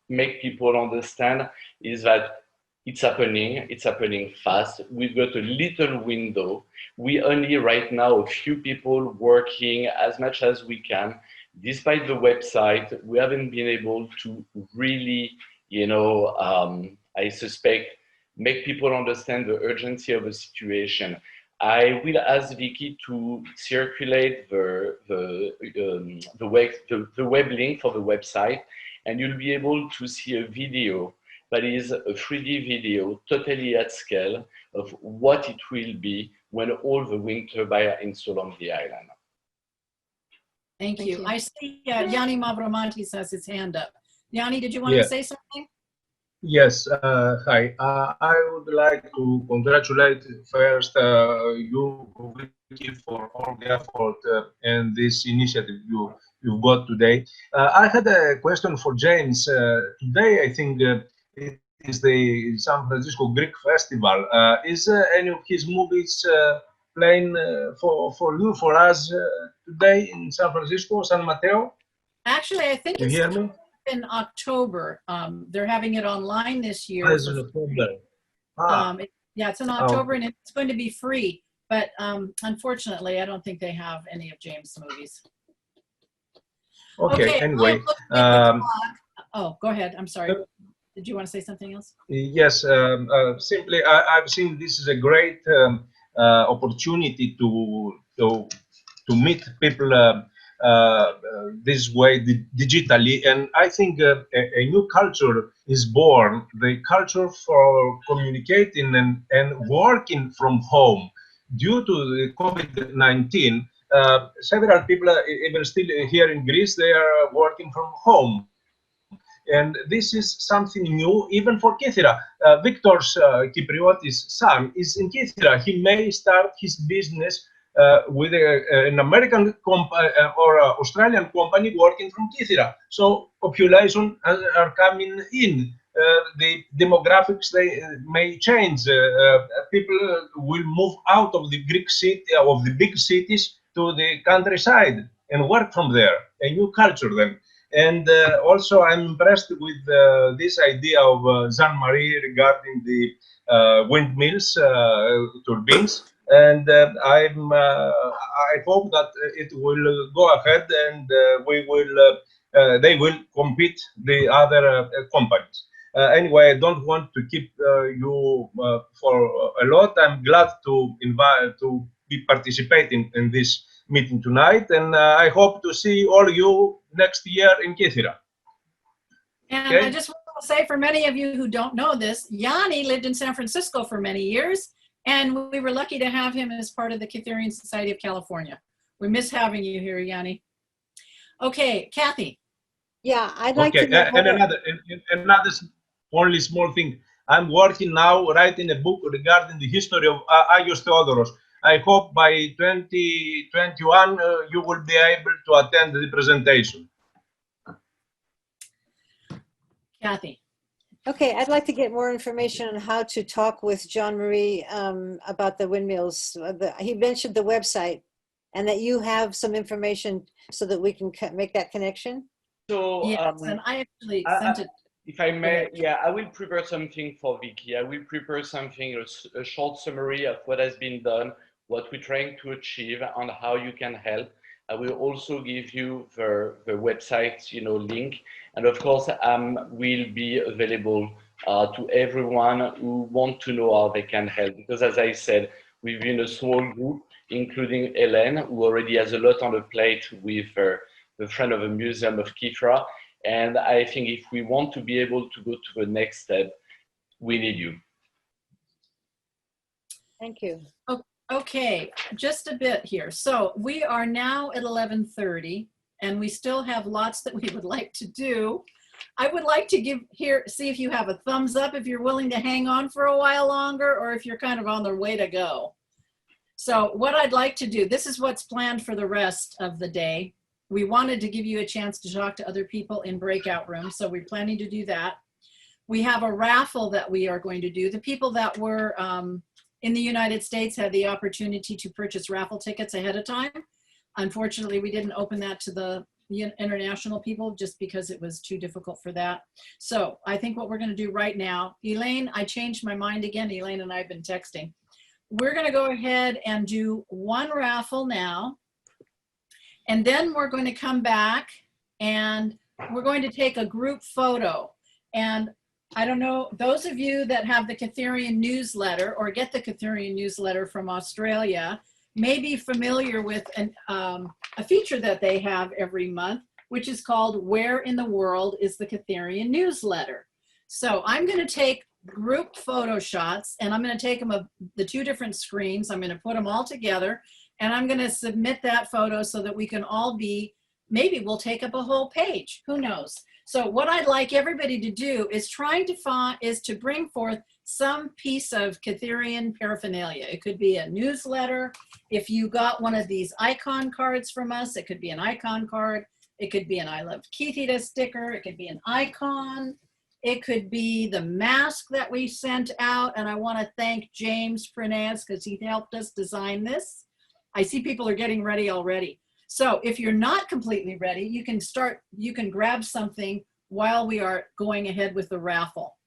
make people understand is that it's happening fast. We've got a little window. We only right now a few people working as much as we can. Despite the website, we haven't been able to really, I suspect, make people understand the urgency of the situation. I will ask Vicky to circulate the web link for the website, and you'll be able to see a video that is a 3D video, totally at scale, of what it will be when all the wind turbines are installed on the island. Thank you. I see Yanni Mavromantis has his hand up. Yanni, did you want to say something? Yes, hi. I would like to congratulate first you, Vicky, for all the effort and this initiative you've got today. I had a question for James. Today, I think it is the San Francisco Greek Festival. Is any of his movies playing for us today in San Francisco, San Mateo? Actually, I think You it's hear me? in October. They're having it online this year. It's in October. It's in October, and it's going to be free. But unfortunately, I don't think they have any of James' movies. Okay, anyway. Oh, go ahead. I'm sorry. Did you want to say something else? Yes, simply, I've seen this is a great opportunity to meet people this way digitally, and I think a new culture is born, the culture for communicating and working from home. Due to the COVID-19, several people, even still here in Greece, they are working from home. And this is something new even for Kythera. Victor's Kypriotis son is in Kythera. He may start his business with an American or Australian company working from Kythera. So population are coming in. The demographics they may change. People will move out of the Greek city, of the big cities, to the countryside and work from there. A new culture then. And also, I'm impressed with this idea of Jean-Marie regarding the windmills, turbines. And I hope that it will go ahead and they will compete the other companies. Anyway, I don't want to keep you for a lot. I'm glad to be participating in this meeting tonight, and I hope to see all you next year in Kythera. And Okay? I just want to say, for many of you who don't know this, Yanni lived in San Francisco for many years, and we were lucky to have him as part of the Kytherian Society of California. We miss having you here, Yanni. Okay, Kathy. Yeah, I'd like to Okay, know and another only small thing. I'm working now writing a book regarding the history of Agios Theodoros. I hope by 2021 you will be able to attend the presentation. Kathy. Okay, I'd like to get more information on how to talk with Jean-Marie about the windmills. He mentioned the website, and that you have some information so that we can make that connection. So, yes, and I actually sent it. If I may, yeah, I will prepare something for Vicky. I will prepare something, a short summary of what has been done, what we're trying to achieve, and how you can help. I will also give you the website, link, and of course, will be available to everyone who want to know how they can help. Because as I said, we've been a small group, including Hélène, who already has a lot on the plate with the friend of the Museum of Kythera. And I think if we want to be able to go to the next step, we need you. Thank you. Okay, just a bit here. So we are now at 11:30, and we still have lots that we would like to do. I would like to see if you have a thumbs up if you're willing to hang on for a while longer, or if you're kind of on the way to go. So what I'd like to do, this is what's planned for the rest of the day. We wanted to give you a chance to talk to other people in breakout rooms, so we're planning to do that. We have a raffle that we are going to do. The people that were in the United States had the opportunity to purchase raffle tickets ahead of time. Unfortunately, we didn't open that to the international people just because it was too difficult for that. So I think what we're going to do right now, Elaine, I changed my mind again. Elaine and I have been texting. We're going to go ahead and do one raffle now. And then we're going to come back and we're going to take a group photo. And I don't know, those of you that have the Kytherian newsletter or get the Kytherian newsletter from Australia may be familiar with a feature that they have every month, which is called Where in the World is the Kytherian Newsletter? So I'm going to take group photo shots, and I'm going to take them of the two different screens. I'm going to put them all together, and I'm going to submit that photo so that we can all be, maybe we'll take up a whole page, who knows? So what I'd like everybody to do is to bring forth some piece of Kytherian paraphernalia. It could be a newsletter. If you got one of these icon cards from us, it could be an icon card. It could be an I Love Kythera sticker. It could be an icon. It could be the mask that we sent out. And I want to thank James Prenez because he helped us design this. I see people are getting ready already. So if you're not completely ready, you can grab something while we are going ahead with the raffle.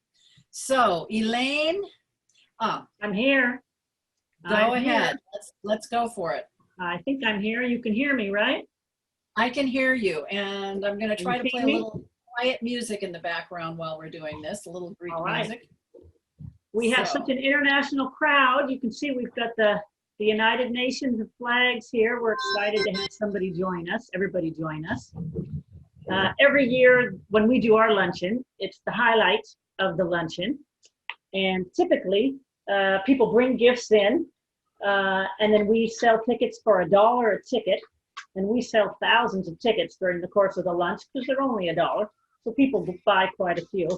So Elaine. I'm here. Go ahead. Let's go for it. I think I'm here. You can hear me, right? I can hear you. And I'm going to try to you play see a me? little quiet music in the background while we're doing this, a little Greek music. We have such an international crowd. You can see we've got the United Nations flags here. We're excited to have somebody join us, everybody join us. Every year when we do our luncheon, it's the highlight of the luncheon. And typically, people bring gifts in, and then we sell tickets for $1 a ticket. And we sell thousands of tickets during the course of the lunch because they're only $1. so people buy quite a few.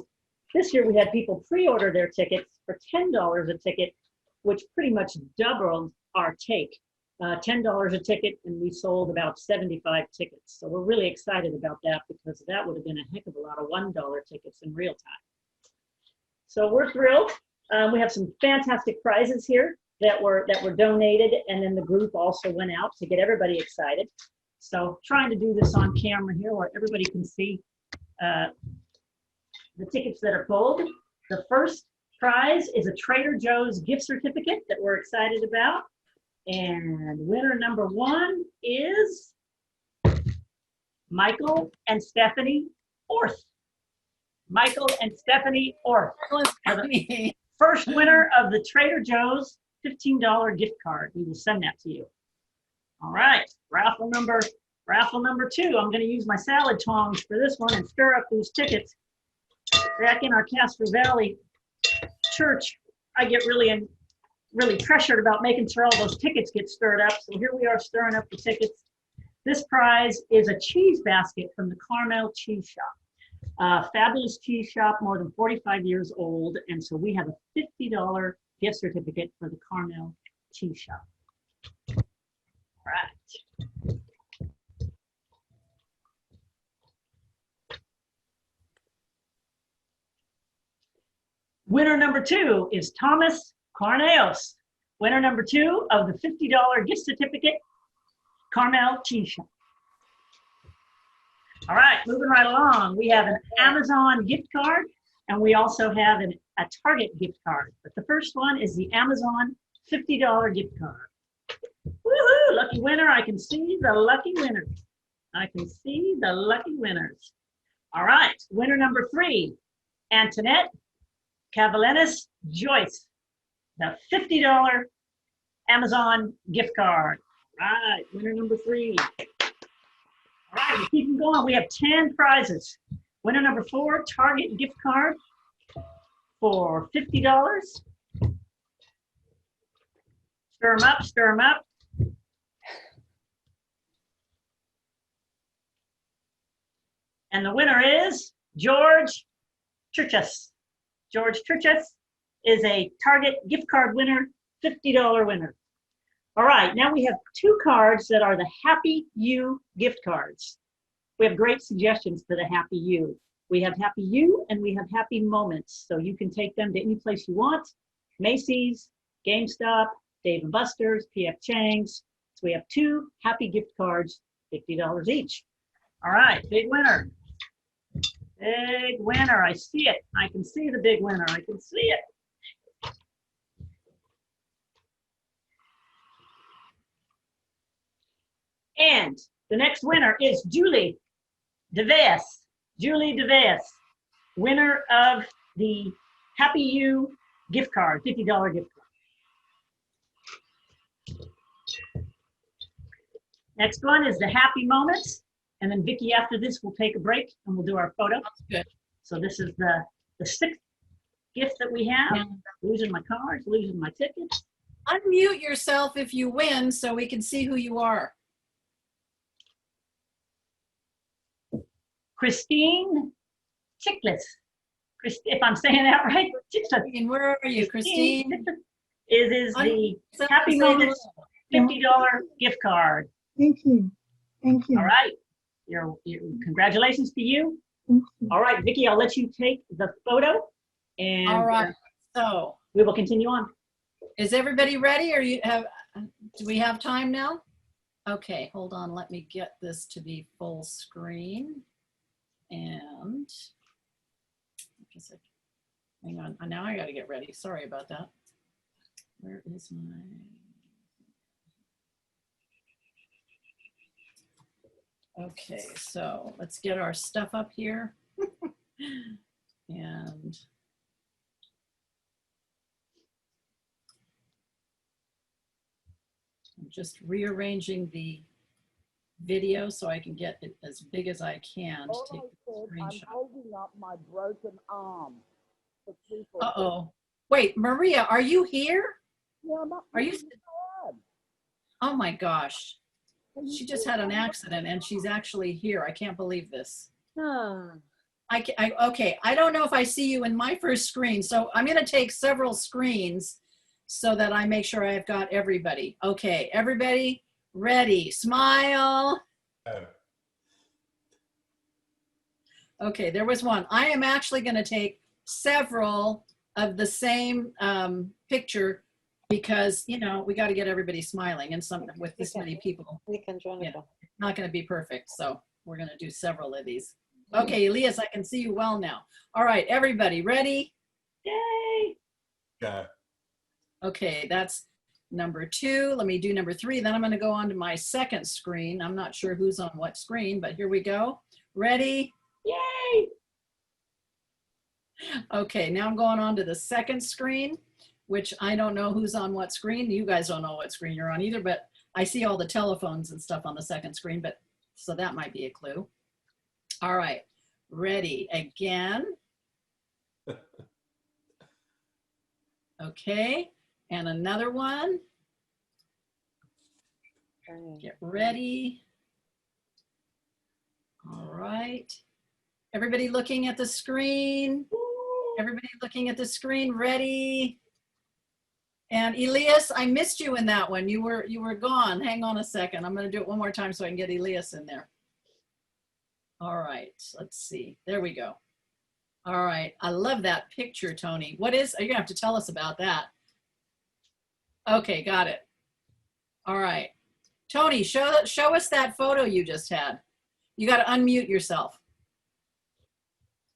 This year we had people pre-order their tickets for $10 a ticket, which pretty much doubled our take. $10 a ticket, and we sold about 75 tickets. So we're really excited about that because that would have been a heck of a lot of $1 tickets in real time. So we're thrilled. We have some fantastic prizes here that were donated, and then the group also went out to get everybody excited. So trying to do this on camera here where everybody can see the tickets that are pulled. The first prize is a Trader Joe's gift certificate that we're excited about. And winner number 1 is Michael and Stephanie Orth. Michael and Stephanie Orth are the first winner of the Trader Joe's $15 gift card. We will send that to you. All right, raffle number 2. I'm going to use my salad tongs for this one and stir up these tickets. Back in our Castro Valley church, I get really pressured about making sure all those tickets get stirred up. So here we are stirring up the tickets. This prize is a cheese basket from the Carmel Cheese Shop. Fabulous cheese shop, more than 45 years old. And so we have a $50 gift certificate for the Carmel Cheese Shop. All right. Winner number 2 is Thomas Carneos. Winner number 2 of the $50 gift certificate, Carmel Cheese Shop. All right, moving right along. We have an Amazon gift card, and we also have a Target gift card. But the first one is the Amazon $50 gift card. Woohoo! Lucky winner. I can see the lucky winners. I can see the lucky winners. All right, winner number 3, Antoinette Cavalenis Joyce, the $50 Amazon gift card. All right, winner number 3. All right, we're keeping going. We have 10 prizes. Winner number 4, Target gift card for $50. Stir them up, stir them up. And the winner is George Churches. George Churches is a Target gift card winner, $50 winner. All right, now we have 2 cards that are the Happy You gift cards. We have great suggestions for the Happy You. We have Happy You and we have Happy Moments. So you can take them to any place you want. Macy's, GameStop, Dave & Buster's, P.F. Chang's. So we have 2 happy gift cards, $50 each. All right, big winner. Big winner, I see it. I can see the big winner, I can see it. And the next winner is Julie DeVes. Julie DeVes, winner of the Happy You gift card, $50 gift card. Next one is the Happy Moments. And then Vicki, after this, we'll take a break and we'll do our photo. Good. So this is the 6th gift that we have. Losing my cards, losing my tickets. Unmute yourself if you win so we can see who you are. Christine Chickless. If I'm saying that right. Christine, where are you, Christine? Is the Happy Moments $50 gift card. Thank you. Thank you. All right. Congratulations to you. All right, Vicki, I'll let you take the photo. And all right. So we will continue on. Is everybody ready, or do we have time now? Okay, hold on. Let me get this to be full screen. And just a, hang on. Now I got to get ready. Sorry about that. Where is my? Okay, so let's get our stuff up here. And I'm just rearranging the video so I can get it as big as I can to take the screenshot. I'm holding up my broken arm. Uh-oh. Wait, Maria, are you here? Yeah, are you? Oh my gosh. She just had an accident and she's actually here. I can't believe this. Okay, I don't know if I see you in my first screen, so I'm going to take several screens so that I make sure I've got everybody. Okay, everybody ready? Smile. Okay, there was one. I am actually going to take several of the same picture because, you know, we got to get everybody smiling, and some with this many people, not going to be perfect. So we're going to do several of these. Okay, Elias, I can see you well now. All right, everybody ready? Yay! Yeah. Okay, that's number 2. Let me do number 3. Then I'm going to go on to my second screen. I'm not sure who's on what screen, but here we go. Ready? Yay! Okay, now I'm going on to the second screen, which I don't know who's on what screen. You guys don't know what screen you're on either, but I see all the telephones and stuff on the second screen, but so that might be a clue. All right, ready again. Okay, and another one. Get ready. All right. Everybody looking at the screen. Everybody looking at the screen, ready. And Elias, I missed you in that one. You were gone. Hang on a second. I'm going to do it one more time so I can get Elias in there. All right, let's see. There we go. All right, I love that picture, Tony. What is, you're gonna have to tell us about that. Okay, got it. All right. Tony, show us that photo you just had. You got to unmute yourself.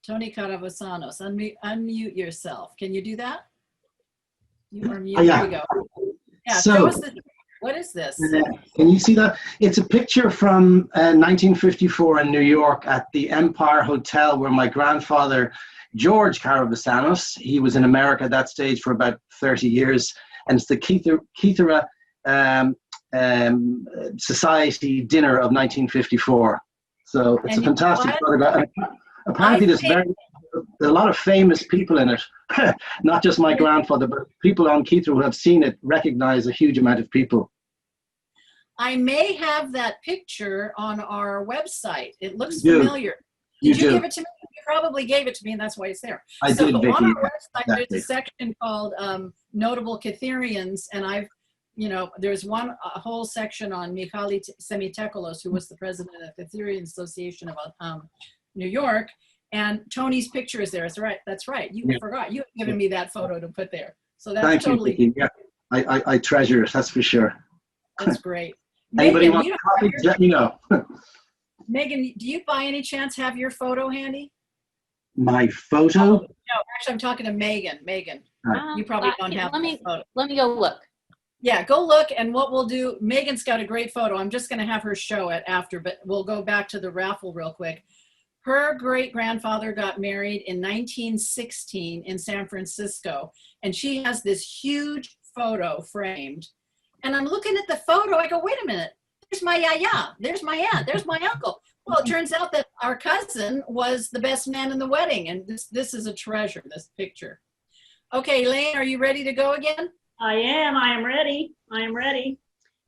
Tony Caravasanos, unmute yourself. Can you do that? You are muted. Yeah. Here we go. Yeah, So, show us the, what is this? Can you see that? It's a picture from 1954 in New York at the Empire Hotel where my grandfather, George Caravasanos, he was in America at that stage for about 30 years. And it's the Kythera Society dinner of 1954. So it's a fantastic photograph. Apparently there's a lot of famous people in it. Not just my grandfather, but people on Kythera who have seen it recognize a huge amount of people. I may have that picture on our website. It looks familiar. Did you give it to me? You probably gave it to me, and that's why it's there. I did, Vicky. On our website, Exactly. there's a section called Notable Kytherians, and I've, you know, there's a whole section on Michalis Semitekolos, who was the president of the Kytherian Association of New York, and Tony's picture is there. That's right. That's right. You forgot. You had given me that photo to put there. So that's Thank totally. you, Vicky. Yeah, I treasure it. That's for sure. That's great. Anybody Megan, want copies? Let me know. Megan, do you by any chance have your photo handy? My photo? No, actually, I'm talking to Megan. Megan, you probably don't have the photo. Let me go look. Yeah, go look, and what we'll do, Megan's got a great photo. I'm just going to have her show it after, but we'll go back to the raffle real quick. Her great-grandfather got married in 1916 in San Francisco, and she has this huge photo framed. And I'm looking at the photo, I go, wait a minute, there's my yaya, there's my aunt, there's my uncle. Well, it turns out that our cousin was the best man in the wedding, and this is a treasure, this picture. Okay, Elaine, are you ready to go again? I am ready. I am ready.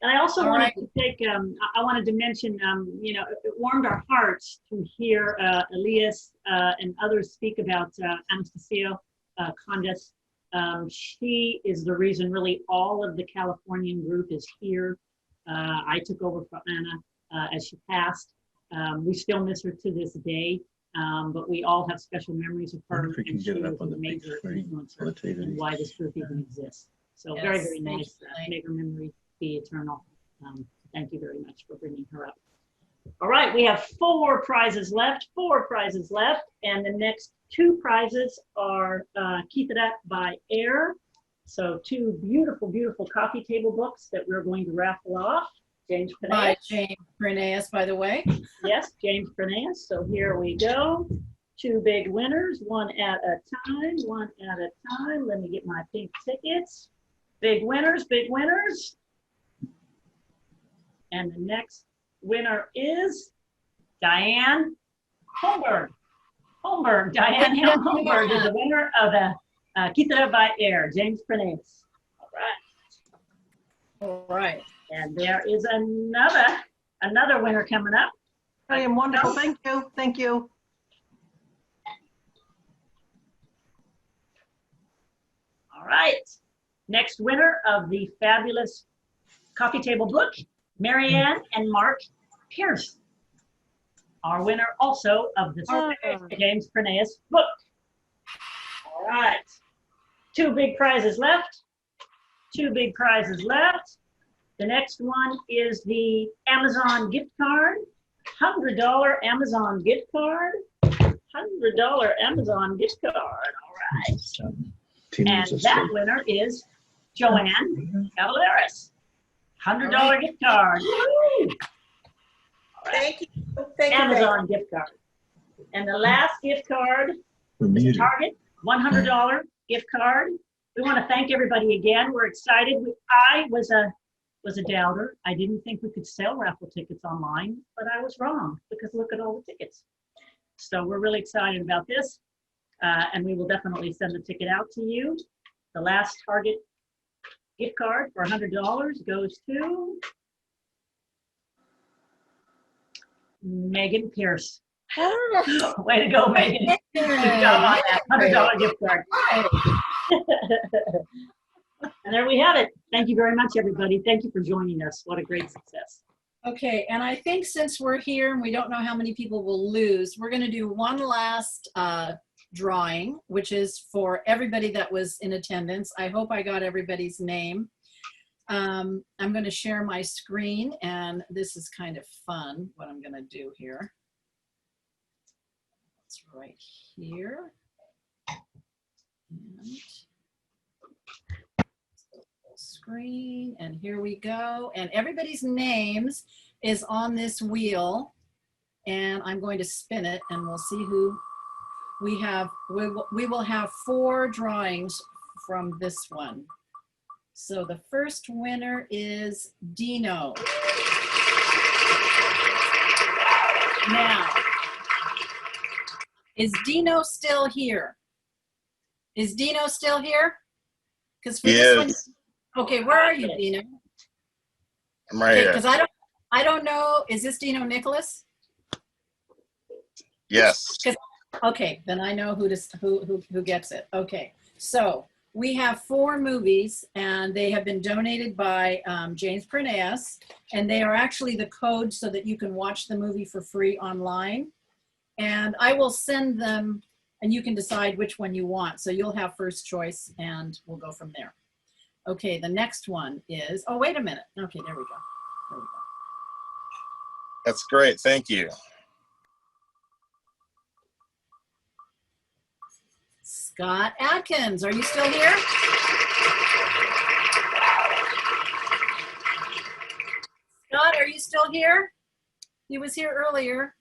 And I also wanted to take, I wanted to mention, you know, it warmed our hearts to hear Elias and others speak about Anastasia Condes. She is the reason really all of the Californian group is here. I took over for Anna as she passed. We still miss her to this day, but we all have special memories of her, and she was a major influencer in why this group even exists. So very, very nice. May her memory be eternal. Thank you very much for bringing her up. All right, we have 4 prizes left, and the next 2 prizes are Kythera by Air. So 2 beautiful, beautiful coffee table books that we're going to raffle off. James Prineas. By James Prineas, by the way. Yes, James Prineas. So here we go. 2 big winners, one at a time, one at a time. Let me get my pink tickets. Big winners, big winners. And the next winner is Diane Holmberg. Diane Holmberg is the winner of the Kythera by Air, James Prineas. All right. All right. And there is another winner coming up. I am wonderful. Thank you. Thank you. All right. Next winner of the fabulous coffee table book, Marianne and Mark Pierce. Our winner also of the James Perneus book. All right. 2 big prizes left. 2 big prizes left. The next one is the Amazon gift card. $100 Amazon gift card. $100 Amazon gift card. All right. And that winner is Joanne Cavaleris. $100 gift card. Woo! Thank you. Thank you. Amazon gift card. And the last gift card is a Target $100 gift card. We want to thank everybody again. We're excited. I was a doubter. I didn't think we could sell raffle tickets online, but I was wrong because look at all the tickets. So we're really excited about this, and we will definitely send the ticket out to you. The last Target gift card for $100 goes to Megan Pierce. Way to go, Megan. Good job on that $100 gift card. And there we have it. Thank you very much, everybody. Thank you for joining us. What a great success. Okay, and I think since we're here and we don't know how many people will lose, we're going to do one last drawing, which is for everybody that was in attendance. I hope I got everybody's name. I'm going to share my screen, and this is kind of fun, what I'm going to do here. It's right here. And screen, and here we go. And everybody's names is on this wheel, and I'm going to spin it, and we'll see who we have. We will have 4 drawings from this one. So the first winner is Dino. Now, is Dino still here? Is Dino still here? Because for this one, okay, where are you, Dino? I'm right here. Because I don't know. Is this Dino Nicholas? Yes. Okay, then I know who gets it. Okay, so we have 4 movies, and they have been donated by James Perneus, and they are actually the code so that you can watch the movie for free online. And I will send them, and you can decide which one you want. So you'll have first choice, and we'll go from there. Okay, the next one is, oh, wait a minute. Okay, there we go. There we go. That's great. Thank you. Scott Atkins, are you still here? Scott, are you still here? He was here earlier.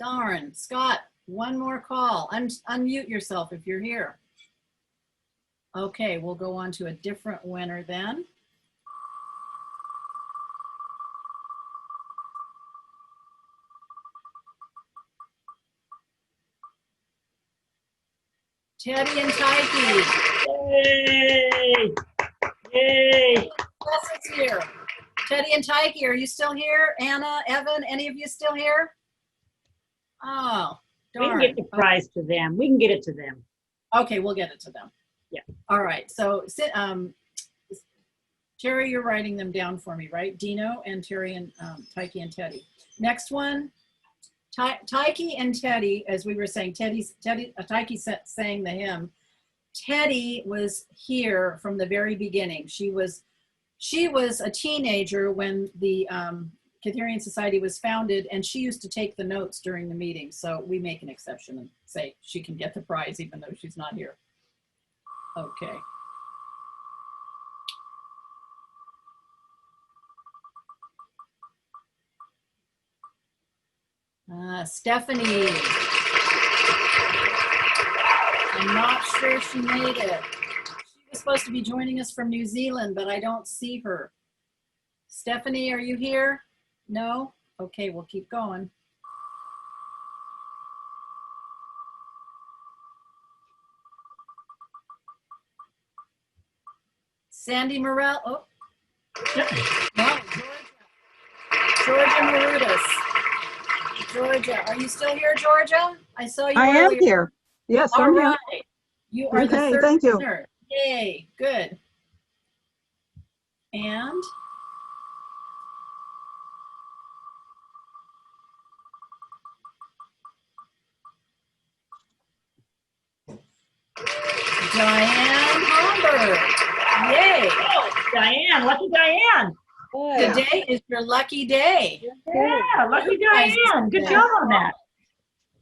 Darn, Scott, one more call. Unmute yourself if you're here. Okay, we'll go on to a different winner then. Teddy and Tyke. Yay! Yay! Yes, it's here. Teddy and Tyke, are you still here? Anna, Evan, any of you still here? Oh, darn. We can get the prize to them. We can get it to them. Okay, we'll get it to them. Yeah. All right. So, Terry, you're writing them down for me, right? Dino and Terry and Tyke and Teddy. Next one, Tyke and Teddy, as we were saying, Tyke sang the hymn. Teddy was here from the very beginning. She was a teenager when the Kytherian Society was founded, and she used to take the notes during the meeting. So we make an exception and say she can get the prize even though she's not here. Okay. Stephanie. I'm not sure she made it. She was supposed to be joining us from New Zealand, but I don't see her. Stephanie, are you here? No? Okay, we'll keep going. Sandy Morel. Oh. No, Georgia Marudas. Georgia, are you still here, Georgia? I saw you I earlier. am here. Yes, All I'm right. here. You are the Okay, third thank you. winner. Yay, good. And Diane Homburg. Yay. Oh, Diane, lucky Diane. Today is your lucky day. Yeah, lucky Diane. Good job on that.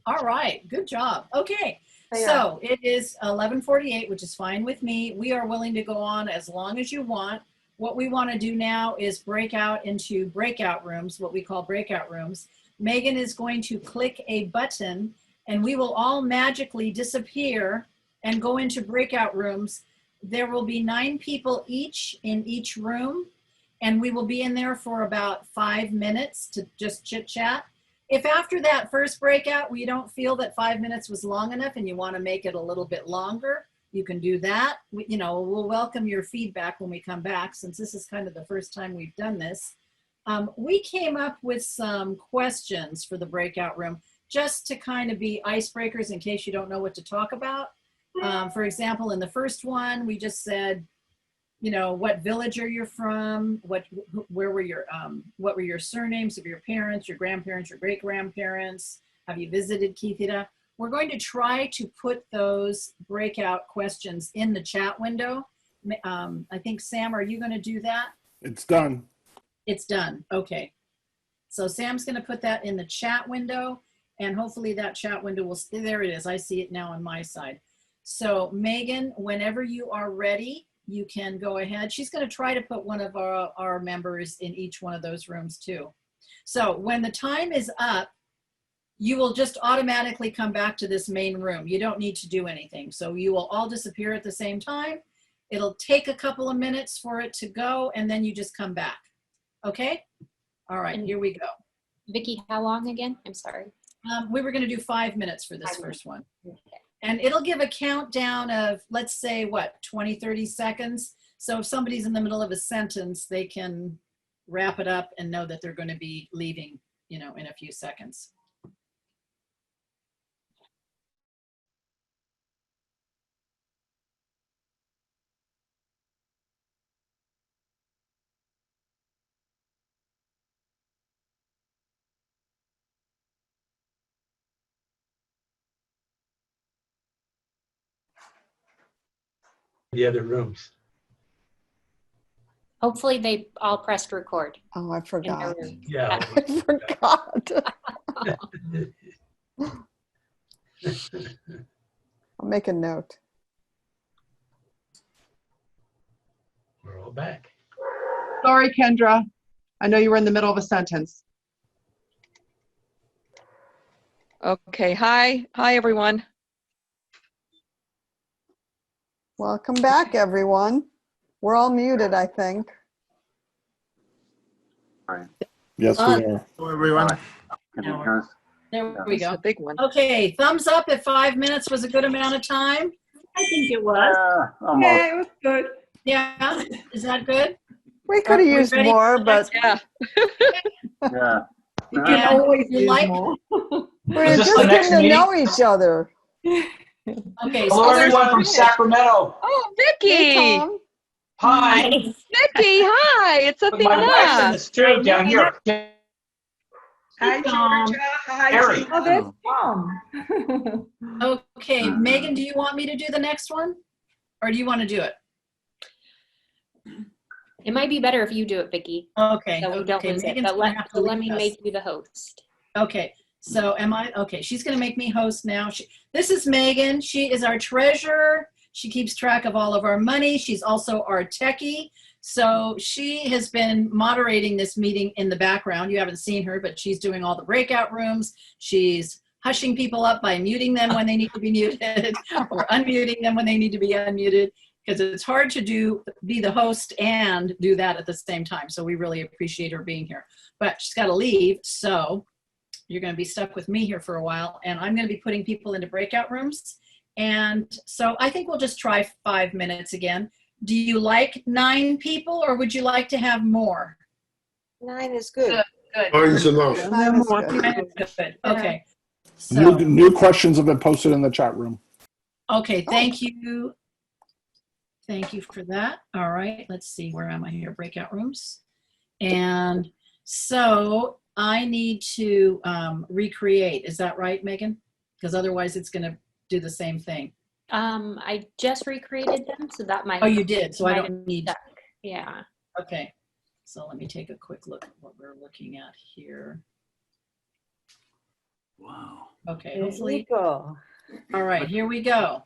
All right, good job. Okay, Yeah. so it is 11:48, which is fine with me. We are willing to go on as long as you want. What we want to do now is break out into breakout rooms, what we call breakout rooms. Megan is going to click a button and we will all magically disappear and go into breakout rooms. There will be 9 people each in each room, and we will be in there for about 5 minutes to just chit chat. If after that first breakout, you don't feel that 5 minutes was long enough and you want to make it a little bit longer, you can do that. We'll welcome your feedback when we come back, since this is kind of the first time we've done this. We came up with some questions for the breakout room, just to kind of be icebreakers in case you don't know what to talk about. For example, in the first one, we just said, what village are you from? What were your surnames of your parents, your grandparents, your great-grandparents? Have you visited Kythera? We're going to try to put those breakout questions in the chat window. I think, Sam, are you going to do that? It's done. It's done. Okay. So Sam's going to put that in the chat window, and hopefully that chat window will stay. There it is. I see it now on my side. So Megan, whenever you are ready, you can go ahead. She's going to try to put one of our members in each one of those rooms too. So when the time is up, you will just automatically come back to this main room. You don't need to do anything. So you will all disappear at the same time. It'll take a couple of minutes for it to go, and then you just come back. Okay? All right, here we go. Vicky, how long again? I'm sorry. We were going to do 5 minutes for this first one. And it'll give a countdown of, let's say, what, 20, 30 seconds. So if somebody's in the middle of a sentence, they can wrap it up and know that they're going to be leaving, in a few seconds. The other rooms. Hopefully they all pressed record. Oh, I forgot. Yeah. I forgot. I'll make a note. We're all back. Sorry, Kendra. I know you were in the middle of a sentence. Okay, hi everyone. Welcome back, everyone. We're all muted, I think. Yes, we are. Hello, everyone. There we go. A big one. Okay, thumbs up if 5 minutes was a good amount of time. I think it was. Yeah, it was good. Yeah, is that good? We could have used more, but yeah. Yeah. You can always You use like- more. we're just getting to know each other. Okay, Hello, so everyone from Sacramento. Oh, Vicky. Hey, Tom. Hi. Vicky, hi. It's With my wife's in the studio down here. Hi, Tom. Georgia. Hi, Harry. Oh, there's Tom. Okay, Megan, do you want me to do the next one? Or do you want to do it? It might be better if you do it, Vicky. Okay. So we don't okay. lose it. Megan's But gonna have to let lead me us. make you the host. Okay, so okay, she's gonna make me host now. This is Megan. She is our treasurer. She keeps track of all of our money. She's also our techie. So she has been moderating this meeting in the background. You haven't seen her, but she's doing all the breakout rooms. She's hushing people up by muting them when they need to be muted or unmuting them when they need to be unmuted, because it's hard to be the host and do that at the same time. So we really appreciate her being here. But she's got to leave, so you're going to be stuck with me here for a while, and I'm going to be putting people into breakout rooms. And so I think we'll just try 5 minutes again. Do you like 9 people, or would you like to have more? 9 is good. Good. Mine's enough. 9 is good. 9 is good. Okay. So, New questions have been posted in the chat room. okay, thank you. Thank you for that. All right, let's see, where am I here? Breakout rooms. And so I need to recreate. Is that right, Megan? Because otherwise it's going to do the same thing. I just recreated them, so that might. Oh, you did. So I might don't have need. stuck. Yeah. Okay. So let me take a quick look at what we're looking at here. Wow. Okay. There Hopefully. you go. All right. Here we go.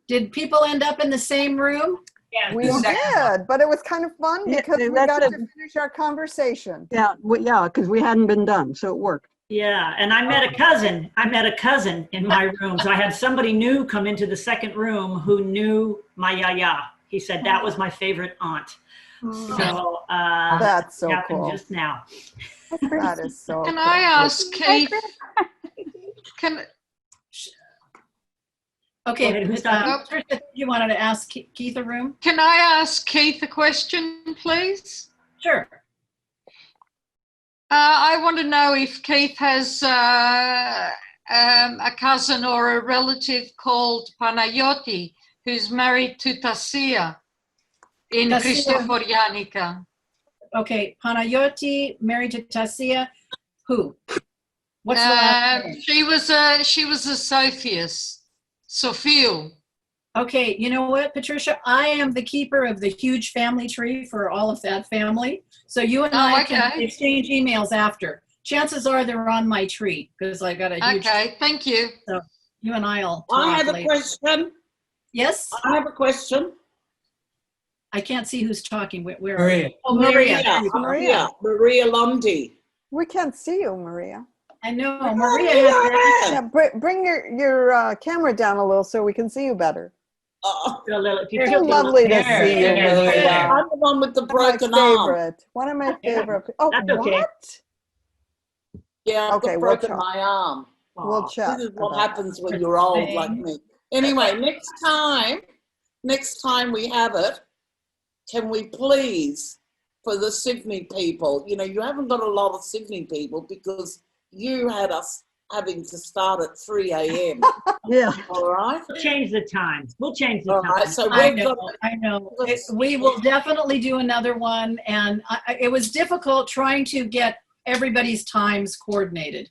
Did people end up in the same room? Yeah. We did, but it was kind of fun Yeah, because we that's got to it. finish our conversation. Yeah, because we hadn't been done, so it worked. Yeah, and I met a cousin. I met a cousin in my room. So I had somebody new come into the second room who knew my yaya. He said that was my favorite aunt. So That's so happened cool. just now. That is so Can cool. I ask Keith? Can Okay. Go ahead, who's talking? Tricia, you wanted to ask Keith a room? can I ask Keith a question, please? Sure. I want to know if Keith has a cousin or a relative called Panayoti who's married to Tasia in Tasia. Christoforianica. Okay. Panayoti, married to Tasia. Who? What's the last name? She was a Sophia. Okay, you know what, Patricia? I am the keeper of the huge family tree for all of that family. So you and I can okay. exchange emails after. Chances are they're on my tree because I got a huge. Okay, thank you. So you and I'll talk I have a later. question. Yes? I have a question. I can't see who's talking. Where are Maria. you? Oh, Maria. There you go. Maria Lundy. We can't see you, Maria. I know. Maria has. Yeah, bring your camera down a little so we can see you better. It's so lovely to see you, Maria. I'm the one with the broken arm. One of my favorite. Oh, That's okay. what? Yeah, I've Okay, got we'll broken check. my arm. We'll check. This is what about happens when you're old like me. Anyway, next time we have it, can we please, for the Sydney people, you haven't got a lot of Sydney people because you had us having to start at 3 a.m. Yeah. All right. We'll change the time. We'll change the All time. right. So I we've know. got. I know. We will definitely do another one. And it was difficult trying to get everybody's times coordinated.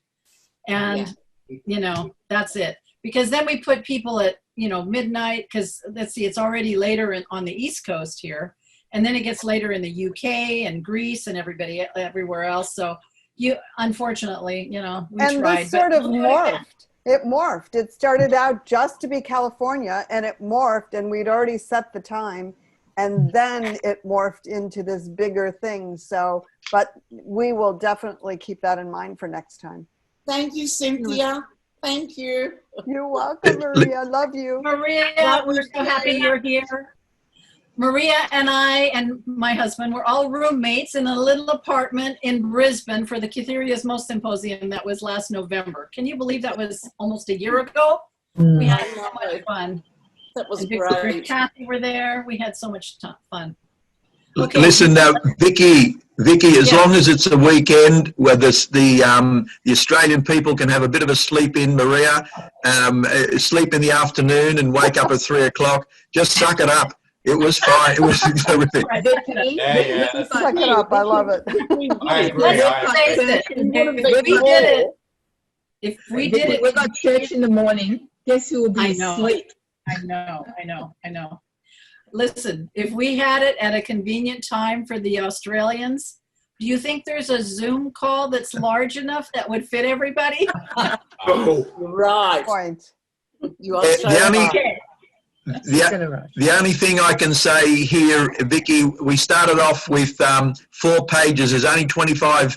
And, that's it. Because then we put people at, midnight, because let's see, it's already later on the East Coast here. And then it gets later in the UK and Greece and everywhere else. So unfortunately, we and tried. this sort of we'll do it again. morphed. It morphed. It started out just to be California, and it morphed, and we'd already set the time, and then it morphed into this bigger thing. So, but we will definitely keep that in mind for next time. Thank you, Cynthia. Thank you. You're welcome, Maria. Love you. Maria, we're so happy you're here. Maria and I and my husband were all roommates in a little apartment in Brisbane for the Kytheria's Most Symposium that was last November. Can you believe that was almost a year ago? We had so much fun. That was and Victor great. and Kathy were there. We had so much fun. Okay. Listen now, Vicky, as long as it's a weekend where the Australian people can have a bit of a sleep in, Maria, sleep in the afternoon and wake up at 3 o'clock, just suck it up. It was fine. It was terrific. Suck it up. I love it. I agree. Let's face it. If we did it, we got church in the morning. Guess who will be asleep? I know. Listen, if we had it at a convenient time for the Australians, do you think there's a Zoom call that's large enough that would fit everybody? Right. Point. You are so right. The only thing I can say here, Vicky, we started off with 4 pages. There's only 25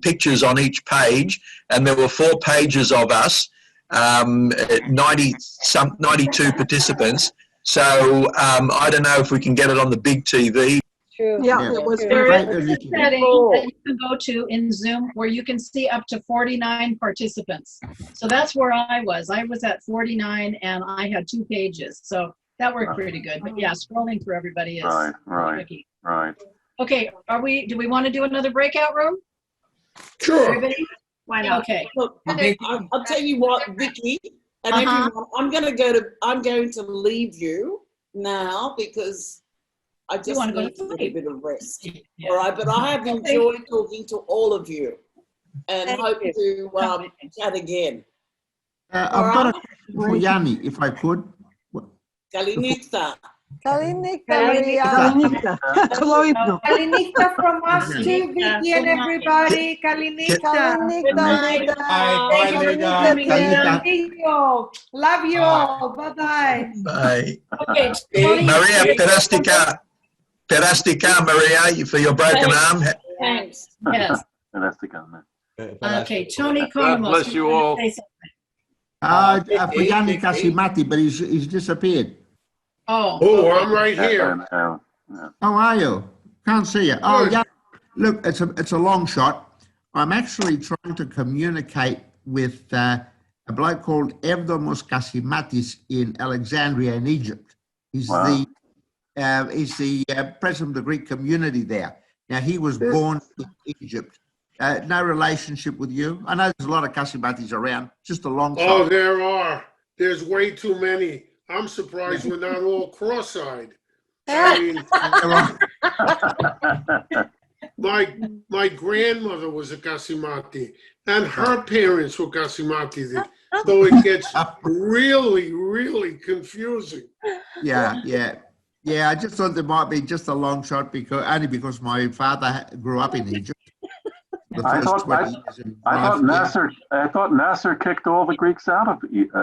pictures on each page, and there were 4 pages of us, 92 participants. So I don't know if we can get it on the big TV. True. Yeah, it was There great. is a setting that you can go to in Zoom where you can see up to 49 participants. So that's where I was. I was at 49 and I had 2 pages. So that worked pretty good. But yeah, scrolling through everybody is tricky. Right. Okay, do we want to do another breakout room? Sure. Everybody? Why not? Okay. Look, I'll tell you what, Vicky, and everyone, I'm going to leave you now because I just want to go need to a little sleep. bit of rest. All right, but I have enjoyed talking to all of you and hope to chat again. I've got a question for Yanni, if I could. Kalinita. Kalinita, Maria. Kalinita from us too, Vicky and everybody. Kalinita. Love you all. Bye-bye. Bye. Okay. Maria, Perastica, Maria, for your broken arm. Thanks. Yes. Okay, Tony God Konamos. bless you all. For Yanni Casimati, but he's disappeared. Oh, I'm right here. How are you? Can't see you. Oh, yeah. Look, it's a long shot. I'm actually trying to communicate with a bloke called Evdomos Kasimatis in Alexandria in Egypt. He's the president of the Greek community there. Now, he was born in Egypt. No relationship with you. I know there's a lot of Kasimatis around. Just a long shot. Oh, there are. There's way too many. I'm surprised we're not all cross-eyed. I mean, my grandmother was a Casimati, and her parents were Casimati. So it gets really, really confusing. Yeah. I just thought there might be just a long shot because my father grew up in Egypt. I thought Nasser kicked all the Greeks out of Egypt.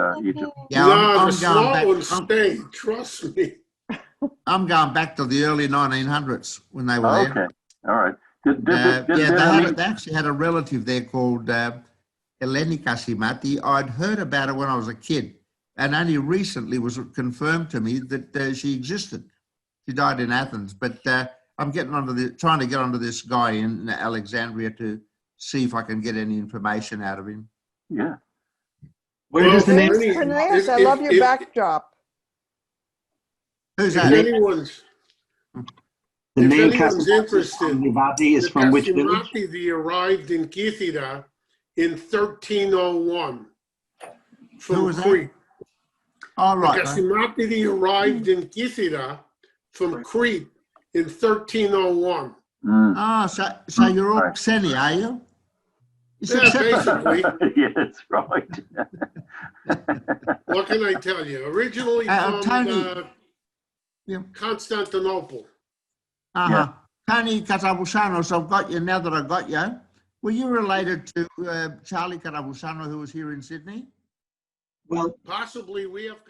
Yeah, No, the small ones stayed. Trust me. I'm going back to the early 1900s when they were there. Okay, all right. They actually had a relative there called Eleni Kasimati. I'd heard about her when I was a kid, and only recently was it confirmed to me that she existed. She died in Athens, but I'm trying to get onto this guy in Alexandria to see if I can get any information out of him. Yeah. Where does the name? Cornelius, I love your backdrop. Who's If that? anyone's interested, is from which village? They arrived in Kythera in 1301 from Crete. All right. Casimati arrived in Kythera from Crete in 1301. So you're all Xeni, are you? Basically. Yes, right. What can I tell you? Originally from Constantinople. Tony Karabusanos, I've got you now that I got you. Were you related to Charlie Karabusano, who was here in Sydney? Possibly. We have